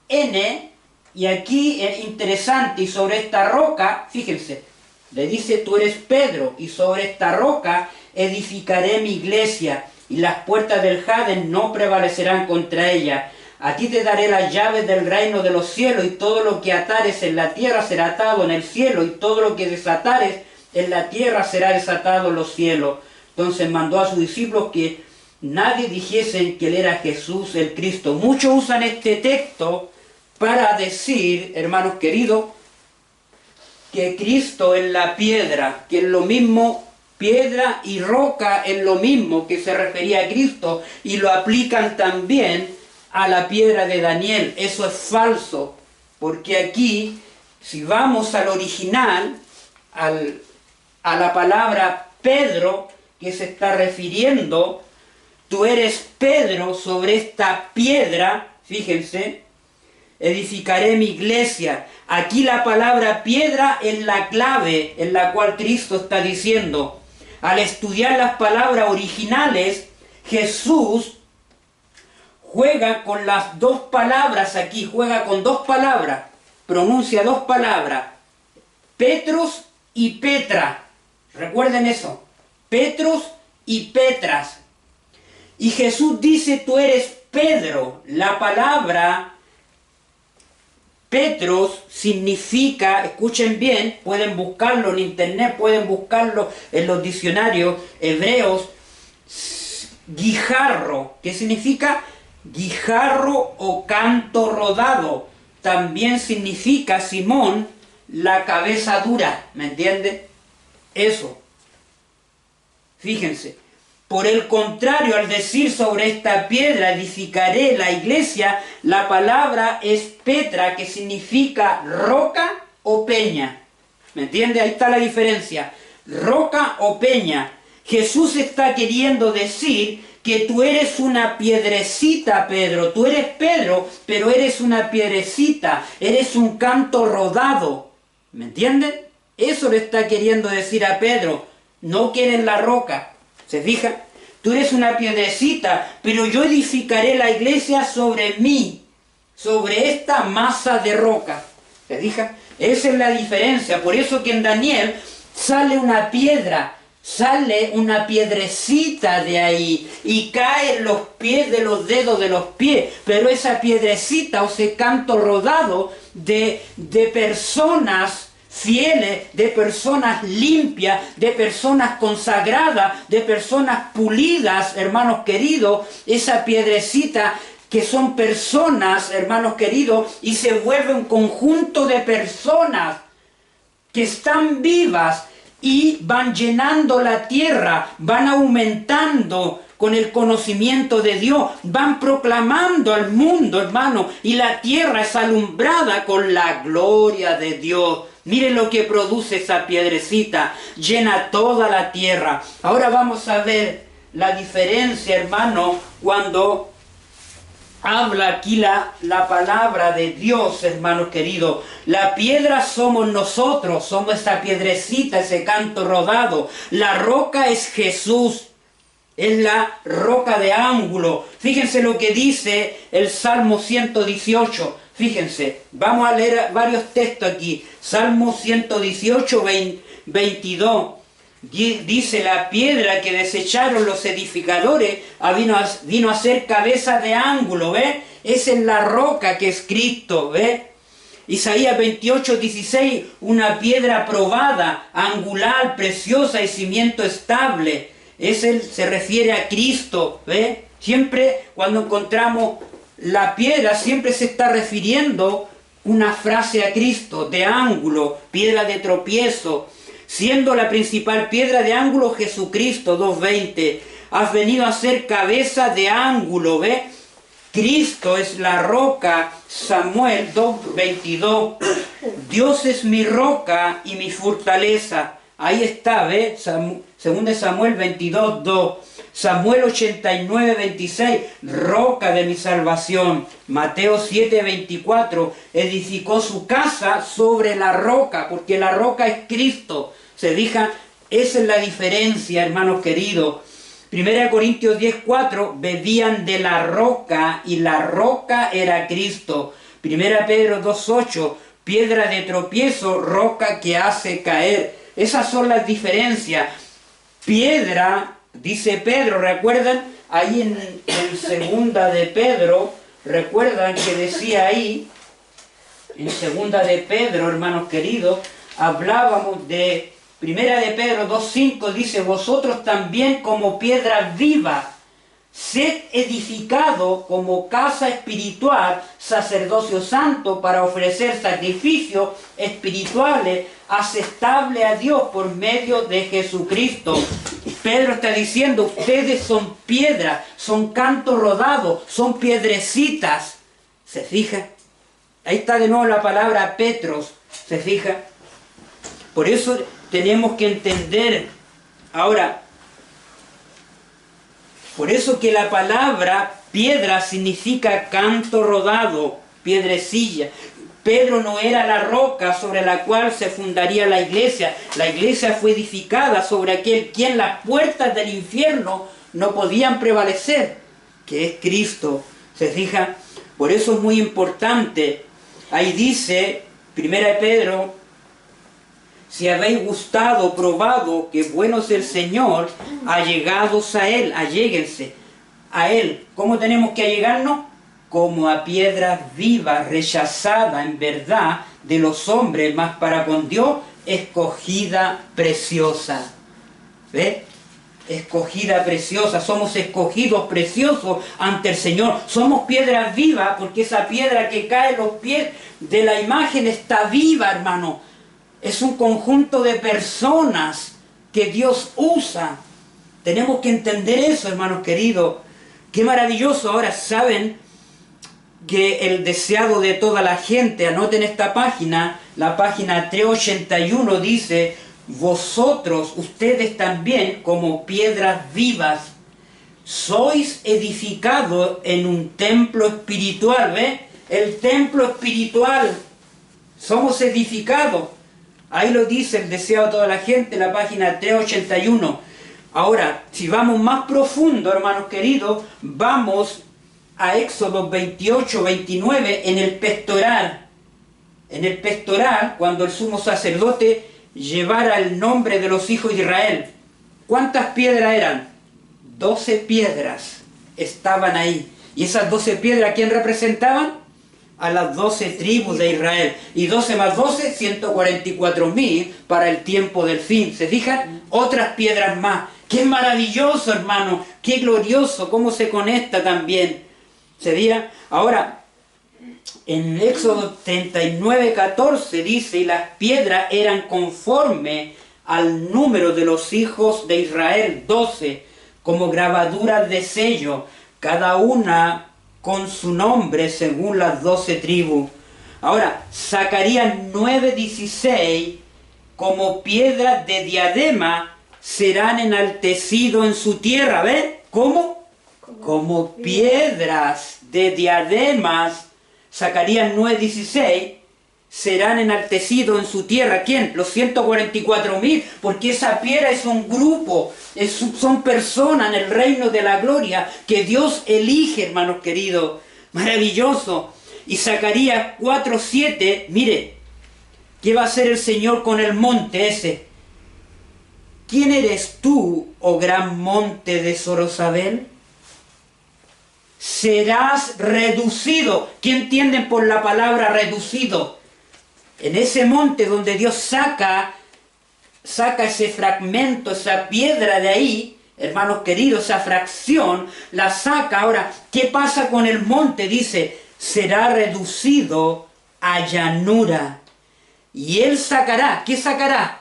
N, y aquí es interesante, y sobre esta roca, fíjense, le dice, tú eres Pedro, y sobre esta roca edificaré mi iglesia, y las puertas del Hades no prevalecerán contra ella. A ti te daré las llaves del reino de los cielos, y todo lo que atares en la tierra será atado en el cielo, y todo lo que desatares en la tierra será desatado en los cielos. Entonces mandó a sus discípulos que nadie dijese que él era Jesús el Cristo. Muchos usan este texto para decir, hermanos queridos, que Cristo es la piedra, que es lo mismo, piedra y roca es lo mismo, que se refería a Cristo, y lo aplican también a la piedra de Daniel. Eso es falso, porque aquí, si vamos al original, a la palabra Pedro, que se está refiriendo, tú eres Pedro, sobre esta piedra, fíjense, edificaré mi iglesia. Aquí la palabra piedra es la clave en la cual Cristo está diciendo. Al estudiar las palabras originales, Jesús juega con las dos palabras aquí, juega con dos palabras, pronuncia dos palabras, Petros y Petra. Recuerden eso, Petros y Petras. Y Jesús dice, tú eres Pedro. La palabra Petros significa, escuchen bien, pueden buscarlo en internet, pueden buscarlo en los diccionarios hebreos, guijarro, que significa guijarro o canto rodado. También significa, Simón, la cabeza dura, ¿me entiende? Eso. Fíjense. Por el contrario, al decir sobre esta piedra edificaré la iglesia, la palabra es Petra, que significa roca o peña. ¿Me entiende? Ahí está la diferencia. Roca o peña. Jesús está queriendo decir que tú eres una piedrecita, Pedro. Tú eres Pedro, pero eres una piedrecita. Eres un canto rodado. ¿Me entienden? Eso le está queriendo decir a Pedro. No quieren la roca. ¿Se fija? Tú eres una piedrecita, pero yo edificaré la iglesia sobre mí, sobre esta masa de roca. ¿Se fija? Esa es la diferencia. Por eso que en Daniel sale una piedra, sale una piedrecita de ahí y cae en los pies de los dedos de los pies. Pero esa piedrecita o ese canto rodado de personas fieles, de personas limpias, de personas consagradas, de personas pulidas, hermanos queridos, esa piedrecita que son personas, hermanos queridos, y se vuelve un conjunto de personas que están vivas y van llenando la tierra, van aumentando con el conocimiento de Dios, van proclamando al mundo, hermano, y la tierra es alumbrada con la gloria de Dios. Miren lo que produce esa piedrecita, llena toda la tierra. Ahora vamos a ver la diferencia, hermano, cuando habla aquí la palabra de Dios, hermanos queridos. La piedra somos nosotros, somos esa piedrecita, ese canto rodado. La roca es Jesús, es la roca de ángulo. Fíjense lo que dice el Salmo 118. Fíjense, vamos a leer varios textos aquí. Salmo 118, 22. Dice, la piedra que desecharon los edificadores vino a ser cabeza de ángulo, ¿ve? Esa es la roca que es Cristo, ¿ve? Isaías 28, 16, una piedra probada, angular, preciosa y cimiento estable. Se refiere a Cristo, ¿ve? Siempre cuando encontramos la piedra, siempre se está refiriendo una frase a Cristo, de ángulo, piedra de tropiezo, siendo la principal piedra de ángulo Jesucristo, 2:20. Has venido a ser cabeza de ángulo, ¿ve? Cristo es la roca, Samuel 2:22. Dios es mi roca y mi fortaleza. Ahí está, ¿ve? 2 Samuel 22:2. Samuel 89:26, roca de mi salvación. Mateo 7:24, edificó su casa sobre la roca, porque la roca es Cristo. Se fija, esa es la diferencia, hermanos queridos. 1 Corintios 10:4, bebían de la roca y la roca era Cristo. 1 Pedro 2:8, piedra de tropiezo, roca que hace caer. Esas son las diferencias. Piedra, dice Pedro, ¿recuerdan? Ahí en segunda de Pedro, ¿recuerdan que decía ahí? En segunda de Pedro, hermanos queridos, hablábamos de primera de Pedro 2:5, dice, vosotros también como piedra viva, sed edificado como casa espiritual, sacerdocio santo, para ofrecer sacrificios espirituales aceptables a Dios por medio de Jesucristo. Pedro está diciendo, ustedes son piedras, son cantos rodados, son piedrecitas. ¿Se fija? Ahí está de nuevo la palabra Petros. ¿Se fija? Por eso tenemos que entender ahora. Por eso que la palabra piedra significa canto rodado, piedrecilla. Pedro no era la roca sobre la cual se fundaría la iglesia. La iglesia fue edificada sobre aquel quien las puertas del infierno no podían prevalecer, que es Cristo. ¿Se fija? Por eso es muy importante. Ahí dice, 1 Pedro, si habéis gustado, probado que bueno es el Señor, allegados a Él, alléguense a Él. ¿Cómo tenemos que allegarnos? Como a piedras vivas, rechazadas en verdad de los hombres, mas para con Dios, escogida preciosa. ¿Ve? Escogida preciosa, somos escogidos preciosos ante el Señor. Somos piedras vivas porque esa piedra que cae en los pies de la imagen está viva, hermano. Es un conjunto de personas que Dios usa. Tenemos que entender eso, hermanos queridos. Qué maravilloso. Ahora saben que el deseado de toda la gente, anoten esta página, la página 381 dice, vosotros, ustedes también, como piedras vivas, sois edificados en un templo espiritual, ¿ve? El templo espiritual, somos edificados. Ahí lo dice el deseado de toda la gente, la página 381. Ahora, si vamos más profundo, hermanos queridos, vamos a Éxodo 28, 29, en el pectoral. En el pectoral, cuando el sumo sacerdote llevara el nombre de los hijos de Israel. ¿Cuántas piedras eran? 12 piedras estaban ahí. ¿Y esas 12 piedras quién representaban? A las 12 tribus de Israel. Y 12 más 12, 144.000 para el tiempo del fin. ¿Se fijan? Otras piedras más. ¡Qué maravilloso, hermano! ¡Qué glorioso! ¿Cómo se conecta también? ¿Se veía? Ahora, en Éxodo 39, 14 dice, y las piedras eran conforme al número de los hijos de Israel, 12, como grabaduras de sello, cada una con su nombre según las 12 tribus. Ahora, Zacarías 9, 16, como piedras de diadema serán enaltecidos en su tierra. ¿Ven? ¿Cómo? Como piedras de diademas. Zacarías 9:16, serán enaltecidos en su tierra. ¿Quién? Los 144.000, porque esa piedra es un grupo, son personas en el reino de la gloria que Dios elige, hermanos queridos. Maravilloso. Y Zacarías 4:7, mire, ¿qué va a hacer el Señor con el monte ese? ¿Quién eres tú, oh gran monte de Zorobabel? Serás reducido. ¿Qué entienden por la palabra reducido? En ese monte donde Dios saca ese fragmento, esa piedra de ahí, hermanos queridos, esa fracción, la saca. Ahora, ¿qué pasa con el monte? Dice, será reducido a llanura. Y él sacará, ¿qué sacará?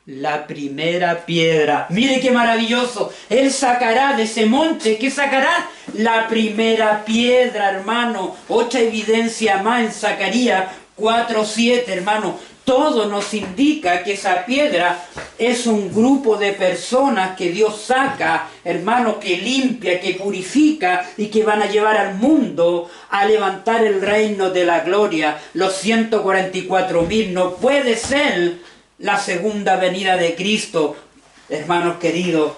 La primera piedra. Mire qué maravilloso. Él sacará de ese monte, ¿qué sacará? La primera piedra, hermano. Otra evidencia más en Zacarías 4:7, hermano. Todo nos indica que esa piedra es un grupo de personas que Dios saca, hermano, que limpia, que purifica y que van a llevar al mundo a levantar el reino de la gloria. Los 144.000 no puede ser la segunda venida de Cristo, hermanos queridos.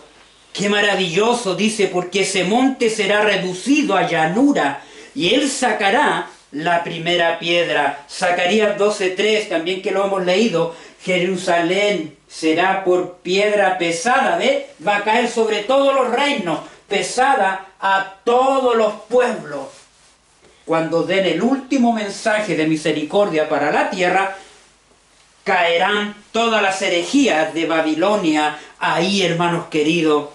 Qué maravilloso, dice, porque ese monte será reducido a llanura y él sacará la primera piedra. Zacarías 12:3, también que lo hemos leído, Jerusalén será por piedra pesada, ¿ves? Va a caer sobre todos los reinos, pesada a todos los pueblos. Cuando den el último mensaje de misericordia para la tierra, caerán todas las herejías de Babilonia ahí, hermanos queridos.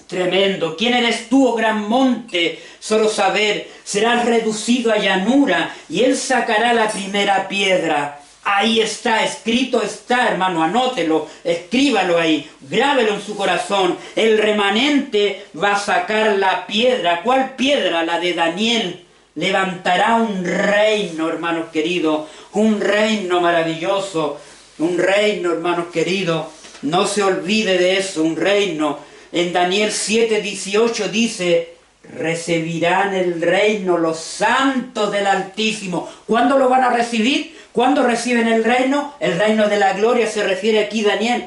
Tremendo. ¿Quién eres tú, oh gran monte? Solo saber, serás reducido a llanura y él sacará la primera piedra. Ahí está, escrito está, hermano, anótelo, escríbalo ahí, grábelo en su corazón. El remanente va a sacar la piedra. ¿Cuál piedra? La de Daniel. Levantará un reino, hermanos queridos, un reino maravilloso, un reino, hermanos queridos. No se olvide de eso, un reino. En Daniel 7:18 dice, recibirán el reino los santos del Altísimo. ¿Cuándo lo van a recibir? ¿Cuándo reciben el reino? El reino de la gloria se refiere aquí Daniel.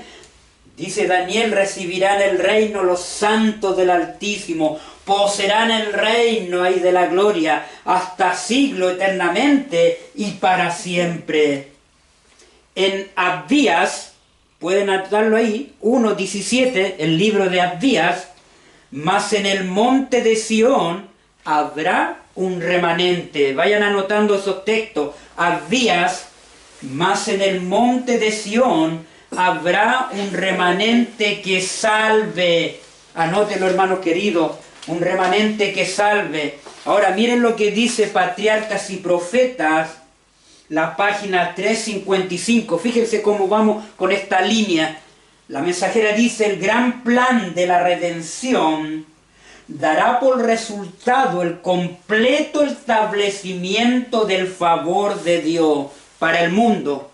Dice Daniel, recibirán el reino los santos del Altísimo. Poseerán el reino ahí de la gloria hasta siglo, eternamente y para siempre. En Abdías, pueden anotarlo ahí, 1:17, el libro de Abdías, mas en el monte de Sión habrá un remanente. Vayan anotando esos textos. Abdías, mas en el monte de Sión habrá un remanente que salve. Anótelo, hermanos queridos, un remanente que salve. Ahora miren lo que dice Patriarcas y Profetas, la página 355. Fíjense cómo vamos con esta línea. La mensajera dice, el gran plan de la redención dará por resultado el completo establecimiento del favor de Dios para el mundo.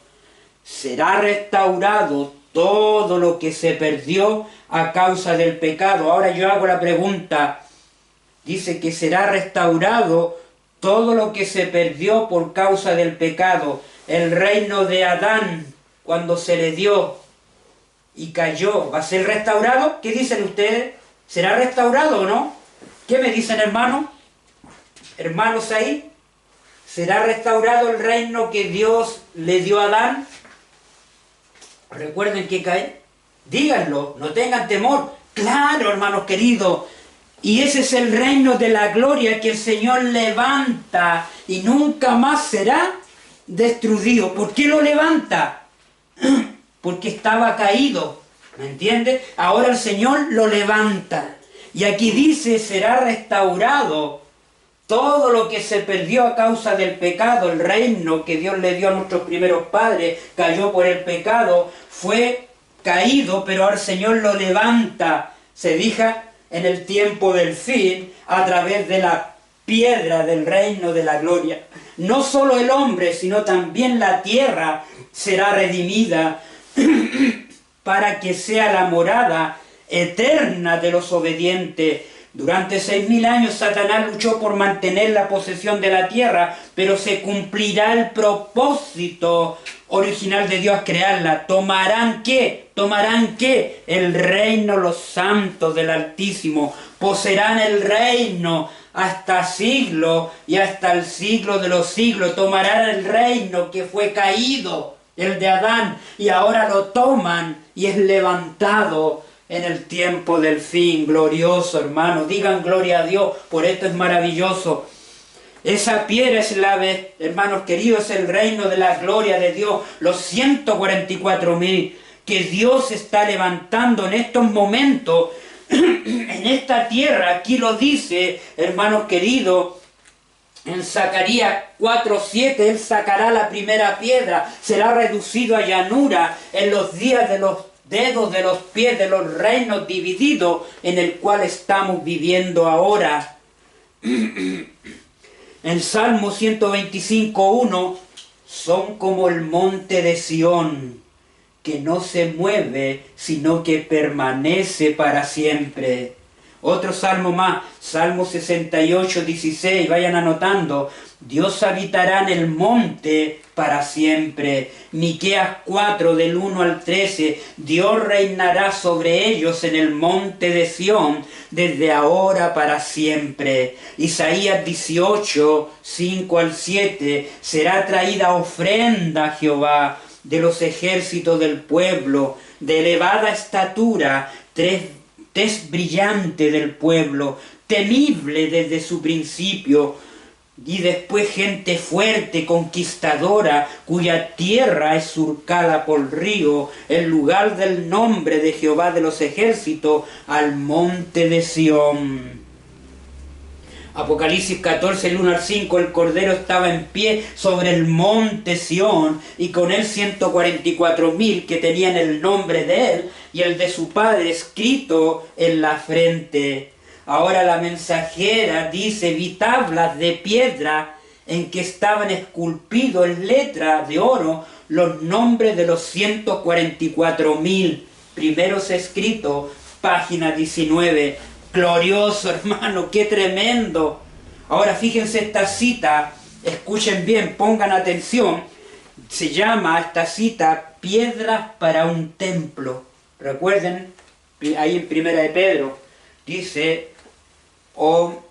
Será restaurado todo lo que se perdió a causa del pecado. Ahora yo hago la pregunta. Dice que será restaurado todo lo que se perdió por causa del pecado. El reino de Adán, cuando se le dio y cayó, ¿va a ser restaurado? ¿Qué dicen ustedes? ¿Será restaurado o no? ¿Qué me dicen, hermanos? Hermanos ahí, ¿será restaurado el reino que Dios le dio a Adán? Recuerden que cae. Díganlo, no tengan temor. Claro, hermanos queridos. Y ese es el reino de la gloria que el Señor levanta y nunca más será destruido. ¿Por qué lo levanta? Porque estaba caído. ¿Me entiende? Ahora el Señor lo levanta. Y aquí dice, será restaurado todo lo que se perdió a causa del pecado. El reino que Dios le dio a nuestros primeros padres cayó por el pecado, fue caído, pero ahora el Señor lo levanta. Se fija en el tiempo del fin a través de la piedra del reino de la gloria. No solo el hombre, sino también la tierra será redimida para que sea la morada eterna de los obedientes. Durante 6.000 años Satanás luchó por mantener la posesión de la tierra, pero se cumplirá el propósito original de Dios, crearla. ¿Tomarán qué? ¿Tomarán qué? El reino los santos del Altísimo. Poseerán el reino hasta siglo y hasta el siglo de los siglos. Tomarán el reino que fue caído, el de Adán, y ahora lo toman y es levantado en el tiempo del fin. Glorioso, hermano. Digan gloria a Dios, por esto es maravilloso. Esa piedra es la vez, hermanos queridos, es el reino de la gloria de Dios. Los 144.000 que Dios está levantando en estos momentos, en esta tierra. Aquí lo dice, hermanos queridos, en Zacarías 4:7, Él sacará la primera piedra, será reducido a llanura en los días de los dedos de los pies de los reinos divididos en el cual estamos viviendo ahora. En Salmo 125:1, son como el monte de Sión, que no se mueve, sino que permanece para siempre. Otro salmo más, Salmo 68:16, vayan anotando. Dios habitará en el monte para siempre. Miqueas 4, del 1 al 13. Dios reinará sobre ellos en el monte de Sión, desde ahora para siempre. Isaías 18, 5 al 7. Será traída ofrenda a Jehová de los ejércitos del pueblo, de elevada estatura, tez brillante del pueblo, temible desde su principio. Y después gente fuerte, conquistadora, cuya tierra es surcada por río, el lugar del nombre de Jehová de los ejércitos, al monte de Sión. Apocalipsis 14, el 1 al 5, el Cordero estaba en pie sobre el monte Sión, y con él 144.000 que tenían el nombre de él y el de su Padre escrito en la frente. Ahora la mensajera dice: vi tablas de piedra en que estaban esculpidos en letra de oro los nombres de los 144.000 primeros escritos, página 19. Glorioso, hermano, qué tremendo. Ahora fíjense esta cita, escuchen bien, pongan atención. Se llama esta cita Piedras para un templo. Recuerden, ahí en Primera de Pedro dice, o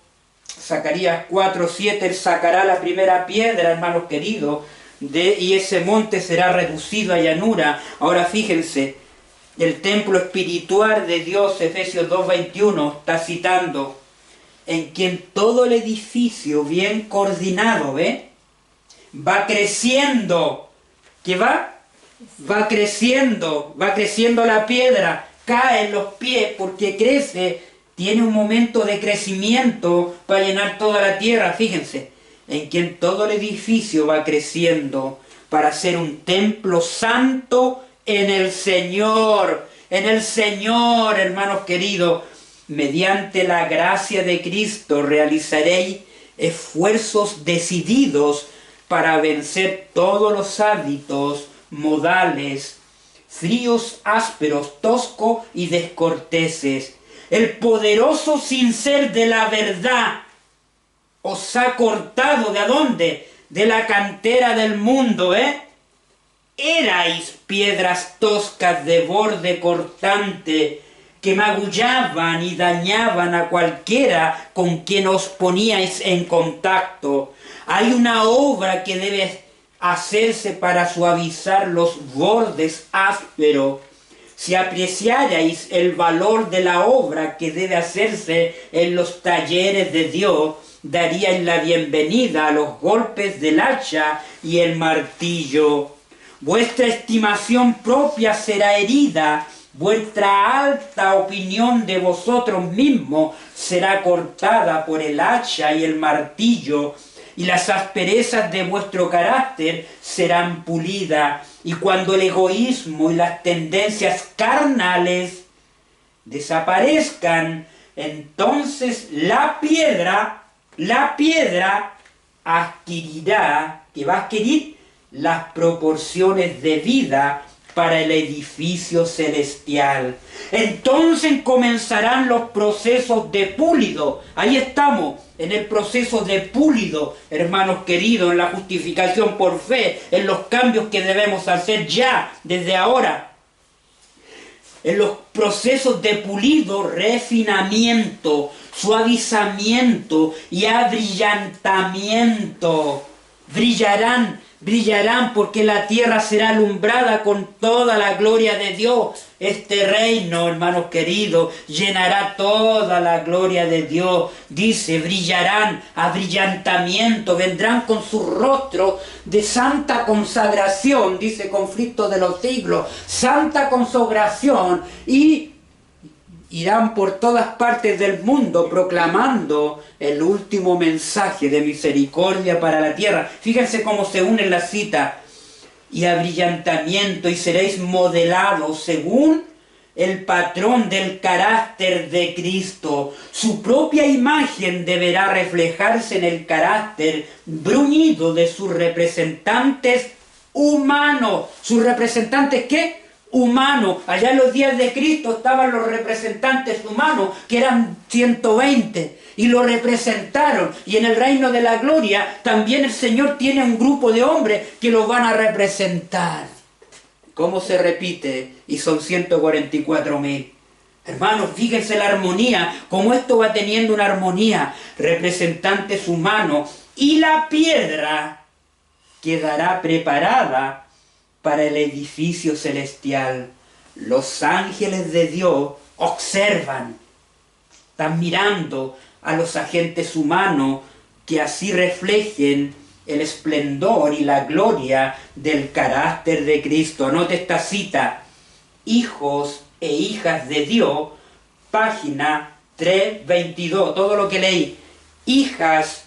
Zacarías 4:7, él sacará la primera piedra, hermanos queridos, y ese monte será reducido a llanura. Ahora fíjense, el templo espiritual de Dios, Efesios 2:21, está citando, en quien todo el edificio bien coordinado, ¿ve? Va creciendo. ¿Qué va? Va creciendo la piedra, cae en los pies porque crece, tiene un momento de crecimiento para llenar toda la tierra. Fíjense, en quien todo el edificio va creciendo para ser un templo santo en el Señor, hermanos queridos. Mediante la gracia de Cristo realizaréis esfuerzos decididos para vencer todos los hábitos, modales, fríos, ásperos, toscos y descorteses. El poderoso cincel de la verdad os ha cortado, ¿de dónde? De la cantera del mundo, Erais piedras toscas de borde cortante, que magullaban y dañaban a cualquiera con quien os poníais en contacto. Hay una obra que debe hacerse para suavizar los bordes ásperos. Si apreciarais el valor de la obra que debe hacerse en los talleres de Dios, daríais la bienvenida a los golpes del hacha y el martillo. Vuestra estimación propia será herida, vuestra alta opinión de vosotros mismos será cortada por el hacha y el martillo, y las asperezas de vuestro carácter serán pulidas. Y cuando el egoísmo y las tendencias carnales desaparezcan, entonces la piedra adquirirá, que va a adquirir las proporciones de vida para el edificio celestial. Entonces comenzarán los procesos de pulido. Ahí estamos, en el proceso de pulido, hermanos queridos, en la justificación por fe, en los cambios que debemos hacer ya, desde ahora. En los procesos de pulido, refinamiento, suavizamiento y abrillantamiento. Brillarán porque la tierra será alumbrada con toda la gloria de Dios. Este reino, hermanos queridos, llenará toda la gloria de Dios. Dice, brillarán, abrillantamiento, vendrán con su rostro de santa consagración, dice Conflicto de los Siglos, santa consagración, y irán por todas partes del mundo proclamando el último mensaje de misericordia para la tierra. Fíjense cómo se une la cita. Y abrillantamiento, y seréis modelados según el patrón del carácter de Cristo. Su propia imagen deberá reflejarse en el carácter bruñido de sus representantes humanos. ¿Sus representantes qué? humanos. Allá en los días de Cristo estaban los representantes humanos, que eran 120, y lo representaron. Y en el reino de la gloria también el Señor tiene un grupo de hombres que los van a representar. ¿Cómo se repite? Y son 144.000. Hermanos, fíjense la armonía, cómo esto va teniendo una armonía. Representantes humanos, y la piedra quedará preparada para el edificio celestial. Los ángeles de Dios observan, están mirando a los agentes humanos que así reflejen el esplendor y la gloria del carácter de Cristo. Anote esta cita: hijos e hijas de Dios, página 322, todo lo que leí. Hijos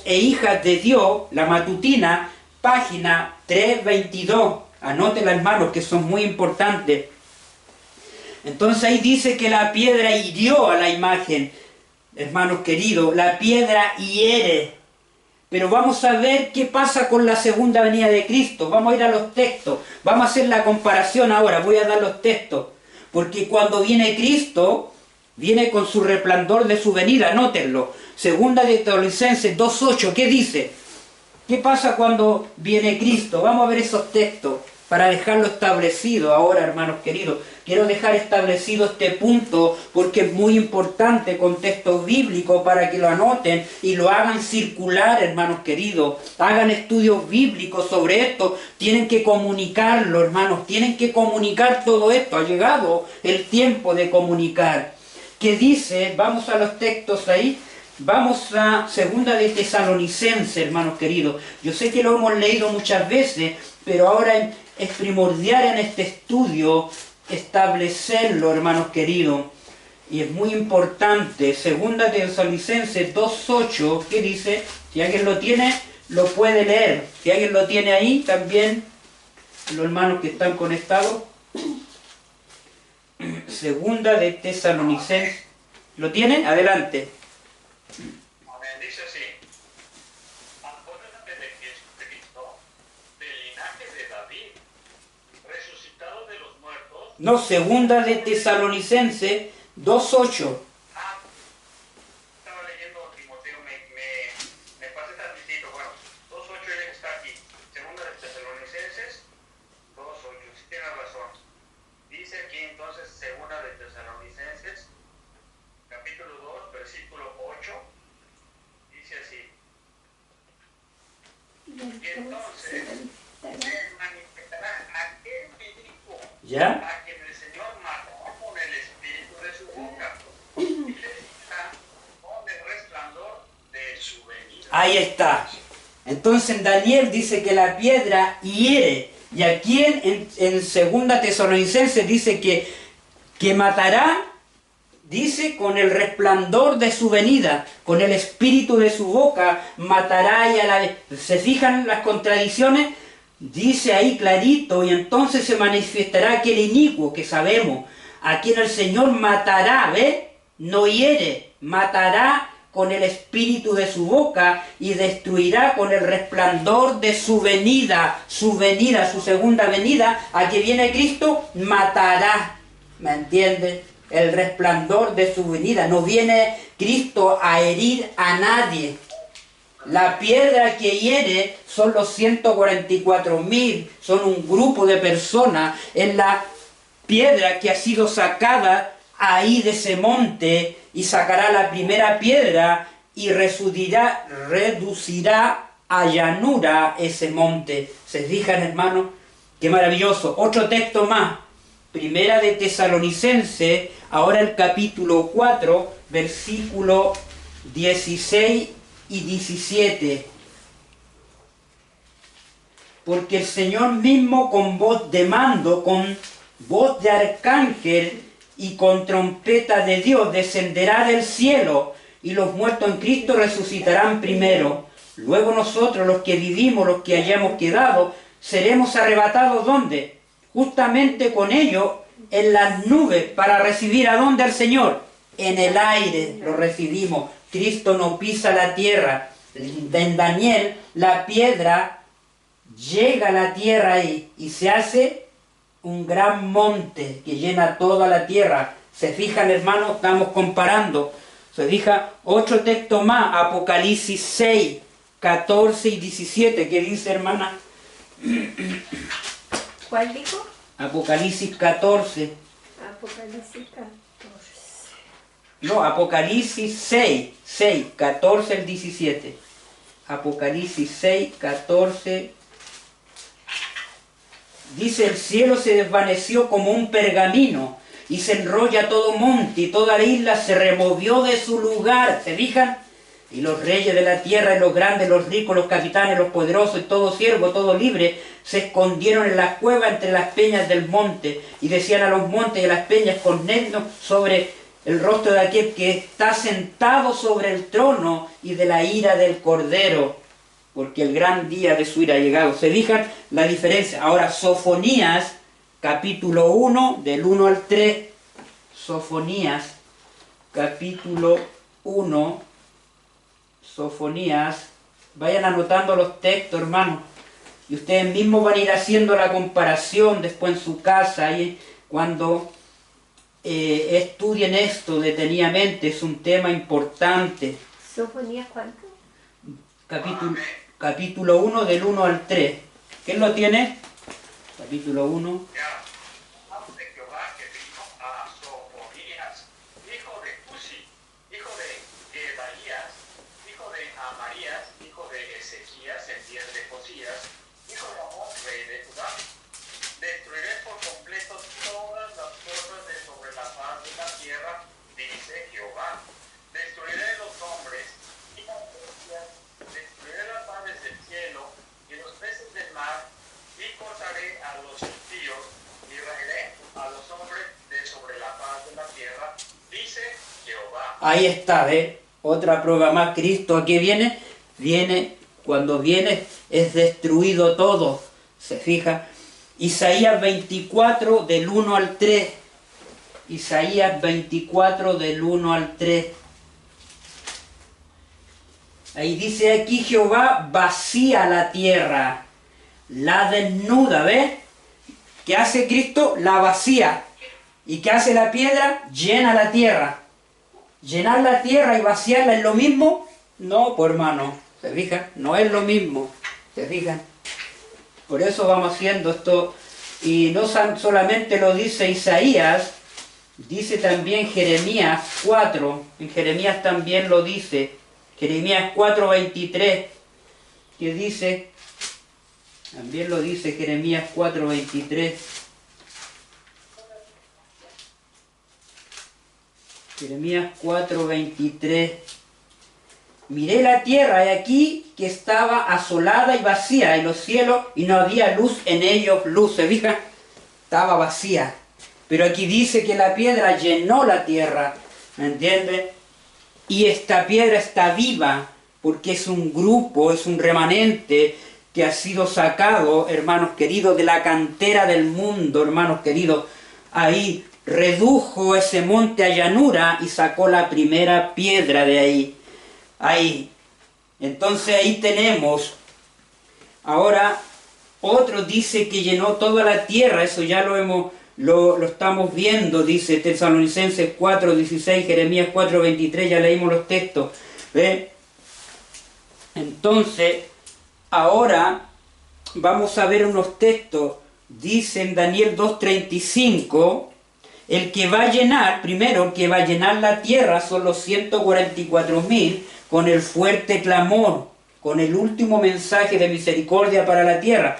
e hijas de Dios, la matutina, página 322. Anótela, hermanos, que son muy importantes. Entonces ahí dice que la piedra hirió a la imagen. Hermanos queridos, la piedra hiere. Pero vamos a ver qué pasa con la segunda venida de Cristo. Vamos a ir a los textos. Vamos a hacer la comparación ahora. Voy a dar los textos. Porque cuando viene Cristo, viene con su resplandor de su venida. Anótenlo. Segunda de Tesalonicenses 2:8. ¿Qué dice? ¿Qué pasa cuando viene Cristo? Vamos a ver esos textos para dejarlo establecido ahora, hermanos queridos. Quiero dejar establecido este punto porque es muy importante con textos bíblicos para que lo anoten y lo hagan circular, hermanos queridos. Hagan estudios bíblicos sobre esto. Tienen que comunicarlo, hermanos. Tienen que comunicar todo esto. Ha llegado el tiempo de comunicar. ¿Qué dice? Vamos a los textos ahí. Vamos a segunda de Tesalonicenses, hermanos queridos. Yo sé que lo hemos leído muchas veces, pero ahora es primordial en este estudio establecerlo, hermanos queridos. Y es muy importante. Segunda de Tesalonicenses 2:8, ¿qué dice? Si alguien lo tiene, lo puede leer. Si alguien lo tiene ahí, también los hermanos que están conectados. Segunda de Tesalonicenses. ¿Lo tienen? Adelante. Amén. Dice así: acuérdate de Jesucristo, del linaje de David, resucitado de los muertos. No, segunda de Tesalonicenses 2:8. Estaba leyendo Timoteo, me pasé tantito. Bueno, 2:8 ya está aquí. Segunda de Tesalonicenses 2:8. Si tienes razón. Dice aquí entonces, segunda de Tesalonicenses, capítulo 2, versículo 8. Dice así: y entonces se manifestará aquel médico ¿Ya? a quien el Señor mató con el espíritu de su boca y le dirá con el resplandor de su venida. Ahí está. Entonces en Daniel dice que la piedra hiere. Y aquí en segunda Tesalonicenses dice que matará, dice, con el resplandor de su venida, con el espíritu de su boca, matará y a la vez. ¿Se fijan las contradicciones? Dice ahí clarito: y entonces se manifestará aquel inicuo que sabemos, a quien el Señor matará, ¿ve? No hiere, matará con el espíritu de su boca y destruirá con el resplandor de su venida, su segunda venida, a que viene Cristo, matará. ¿Me entiende? El resplandor de su venida. No viene Cristo a herir a nadie. La piedra que hiere son los 144.000, son un grupo de personas. Es la piedra que ha sido sacada ahí de ese monte, y sacará la primera piedra y reducirá a llanura ese monte. ¿Se fijan, hermanos? Qué maravilloso. Otro texto más. Primera de Tesalonicenses, ahora el capítulo 4, versículo 16 y 17. Porque el Señor mismo con voz de mando, con voz de arcángel y con trompeta de Dios descenderá del cielo, y los muertos en Cristo resucitarán primero. Luego nosotros, los que vivimos, los que hayamos quedado, seremos arrebatados, ¿dónde? Justamente con ellos en las nubes, para recibir ¿a dónde al Señor? En el aire lo recibimos. Cristo no pisa la tierra. En Daniel, la piedra llega a la tierra y se hace un gran monte que llena toda la tierra. Se fijan, hermanos, estamos comparando. Se fija, otro texto más, Apocalipsis 6, 14 y 17. ¿Qué dice, hermana? ¿Cuál dijo? Apocalipsis 14. Apocalipsis 14. No, Apocalipsis 6, 6, 14 al 17. Apocalipsis 6, 14. Dice, el cielo se desvaneció como un pergamino y se enrolla todo monte y toda la isla se removió de su lugar. ¿Se fijan? Y los reyes de la tierra, y los grandes, los ricos, los capitanes, los poderosos, y todo siervo, todo libre, se escondieron en las cuevas entre las peñas del monte, y decían a los montes y a las peñas, ponednos sobre el rostro de aquel que está sentado sobre el trono y de la ira del Cordero, porque el gran día de su ira ha llegado. ¿Se fijan la diferencia? Ahora, Sofonías, capítulo 1, del 1 al 3, Sofonías, capítulo 1, Sofonías, vayan anotando los textos, hermanos, y ustedes mismos van a ir haciendo la comparación después en su casa, y cuando estudien esto detenidamente. Es un tema importante. ¿Sofonías cuánto? Capítulo 1, del 1 al 3. ¿Quién lo tiene? Capítulo 1. De Jehová que vino a Sofonías, hijo de Cusi, hijo de Gedaías, hijo de Amarías, hijo de Ezequías, en días de Josías, hijo de Amón, rey de Judá. Destruiré por completo todas las cosas de sobre la faz de la tierra, dice Jehová. Destruiré los hombres y las bestias, destruiré las aves del cielo y los peces del mar, y cortaré a los impíos y raeré a los hombres de sobre la faz de la tierra, dice Jehová. Ahí está, ¿ves? Otra prueba más. Cristo, ¿a qué viene? Cuando viene es destruido todo. ¿Se fija? Isaías 24, del 1 al 3. Isaías 24, del 1 al 3. Ahí dice, aquí Jehová vacía la tierra, la desnuda, ¿ves? ¿Qué hace Cristo? La vacía. ¿Y qué hace la piedra? Llena la tierra. ¿Llenar la tierra y vaciarla es lo mismo? No, pues hermano, ¿se fijan? No es lo mismo, ¿se fijan? Por eso vamos haciendo esto, y no solamente lo dice Isaías, dice también Jeremías 4, en Jeremías también lo dice, Jeremías 4:23, que dice, también lo dice Jeremías 4:23. Jeremías 4:23. Miré la tierra y aquí que estaba asolada y vacía, y los cielos, y no había luz en ellos, luz. ¿Se fija? Estaba vacía. Pero aquí dice que la piedra llenó la tierra. ¿Me entiendes? Y esta piedra está viva, porque es un grupo, es un remanente que ha sido sacado, hermanos queridos, de la cantera del mundo, hermanos queridos. Ahí redujo ese monte a llanura y sacó la primera piedra de ahí. Ahí. Entonces ahí tenemos. Ahora, otro dice que llenó toda la tierra. Eso ya lo estamos viendo, dice Tesalonicenses 4:16, Jeremías 4:23, ya leímos los textos. ¿Ve? Entonces, ahora vamos a ver unos textos. Dice en Daniel 2:35, el que va a llenar, primero, el que va a llenar la tierra son los 144.000 con el fuerte clamor, con el último mensaje de misericordia para la tierra.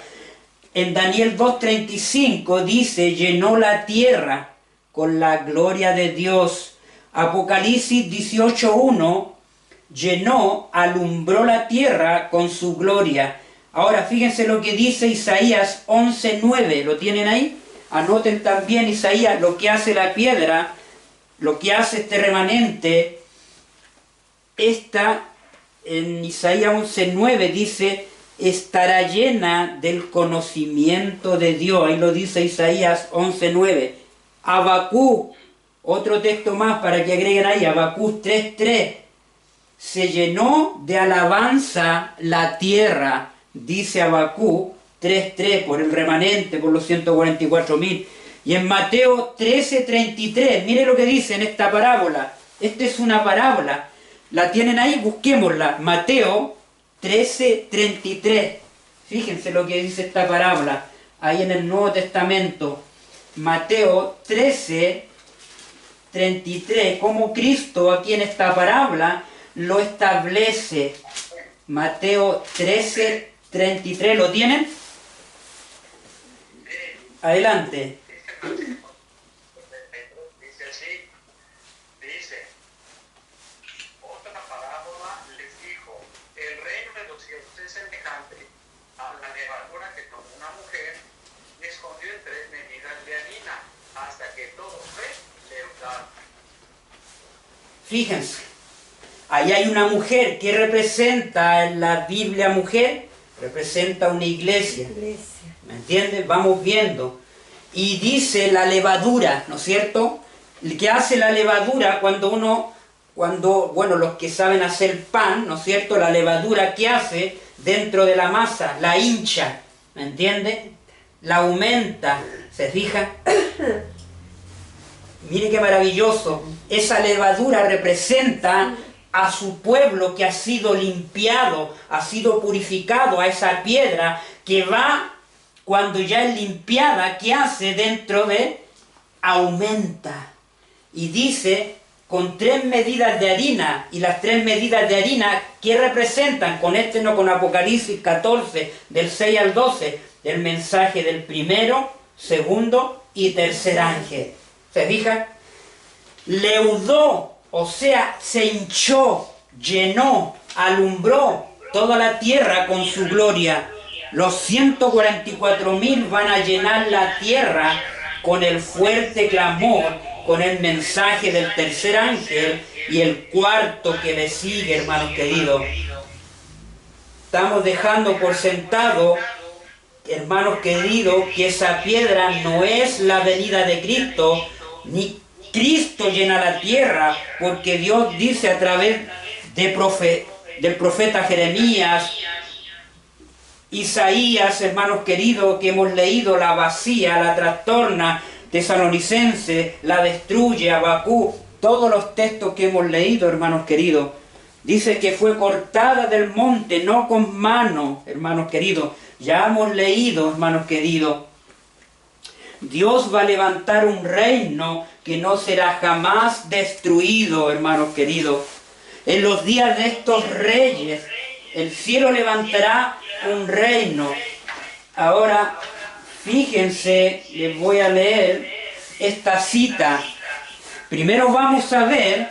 En Daniel 2:35 dice, llenó la tierra con la gloria de Dios. Apocalipsis 18:1, llenó, alumbró la tierra con su gloria. Ahora fíjense lo que dice Isaías 11:9, ¿lo tienen ahí? Anoten también Isaías, lo que hace la piedra, lo que hace este remanente. Esta, en Isaías 11:9 dice, estará llena del conocimiento de Dios. Ahí lo dice Isaías 11:9. Habacuc, otro texto más para que agreguen ahí, Habacuc 3:3. Se llenó de alabanza la tierra, dice Habacuc 3:3, por el remanente, por los 144.000. Y en Mateo 13:33, mire lo que dice en esta parábola. Esta es una parábola. ¿La tienen ahí? Busquémosla. Mateo 13:33. Fíjense lo que dice esta parábola. Ahí en el Nuevo Testamento. Mateo 13:33. Cómo Cristo aquí en esta parábola lo establece. Mateo 13:33. ¿Lo tienen? Adelante. Dice así, dice, otra parábola les dijo, el reino de los cielos es semejante a la levadura que tomó una mujer y escondió en 3 medidas de harina hasta que todo fue leudado. Fíjense, ahí hay una mujer. ¿Qué representa en la Biblia mujer? Representa una iglesia. ¿Me entiendes? Vamos viendo. Y dice la levadura, ¿no es cierto? ¿Qué hace la levadura bueno, los que saben hacer pan, ¿no es cierto? La levadura, ¿qué hace dentro de la masa? La hincha, ¿me entiende? La aumenta, ¿se fija? Mire qué maravilloso. Esa levadura representa a su pueblo que ha sido limpiado, ha sido purificado, a esa piedra que va, cuando ya es limpiada, ¿qué hace dentro de? Aumenta. Y dice, con 3 medidas de harina, y las 3 medidas de harina, ¿qué representan? Con Apocalipsis 14, del 6 al 12, el mensaje del primero, segundo y tercer ángel. ¿Se fija? Leudó, o sea, se hinchó, llenó, alumbró toda la tierra con su gloria. Los 144.000 van a llenar la tierra con el fuerte clamor, con el mensaje del tercer ángel y el cuarto que le sigue, hermanos queridos. Estamos dejando por sentado, hermanos queridos, que esa piedra no es la venida de Cristo, ni Cristo llena la tierra, porque Dios dice a través del profeta Jeremías, Isaías, hermanos queridos, que hemos leído, la vacía, la trastorna, Tesalonicense, la destruye, Abacú, todos los textos que hemos leído, hermanos queridos, dice que fue cortada del monte, no con mano, hermanos queridos. Ya hemos leído, hermanos queridos, Dios va a levantar un reino que no será jamás destruido, hermanos queridos. En los días de estos reyes, el cielo levantará un reino. Ahora, fíjense, les voy a leer esta cita. Primero vamos a ver,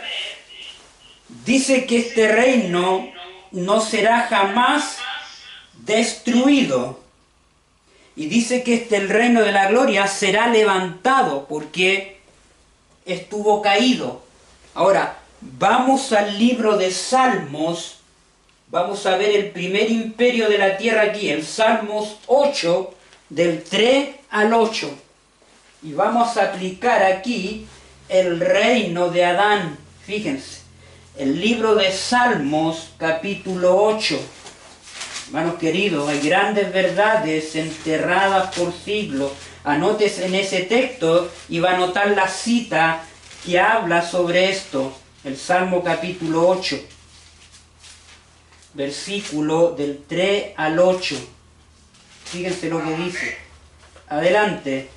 dice que este reino no será jamás destruido. Y dice que el reino de la gloria será levantado porque estuvo caído. Ahora, vamos al libro de Salmos. Vamos a ver el primer imperio de la tierra aquí, el Salmos 8, del 3 al 8. Y vamos a aplicar aquí el reino de Adán. Fíjense, el libro de Salmos, capítulo 8. Hermanos queridos, hay grandes verdades enterradas por siglos. Anótese en ese texto y va a notar la cita que habla sobre esto. El Salmo capítulo 8. Versículo del 3 al 8. Fíjense lo que dice. Adelante.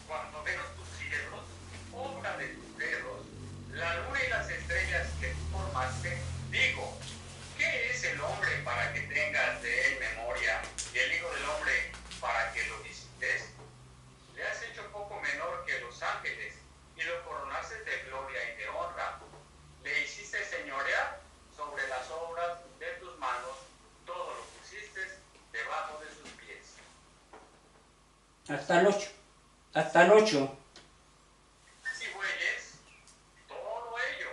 Cuando veo tus cielos, obra de tus dedos, la luna y las estrellas que tú formaste, digo, ¿qué es el hombre para que tengas de él memoria, y el Hijo del Hombre para que lo visites? Le has hecho poco menor que los ángeles, y lo coronaste de gloria y de honra. Le hiciste señorear sobre las obras de tus manos, todo lo pusiste debajo de sus pies. Hasta el 8. Hasta el 8. Y bueyes, todo ello,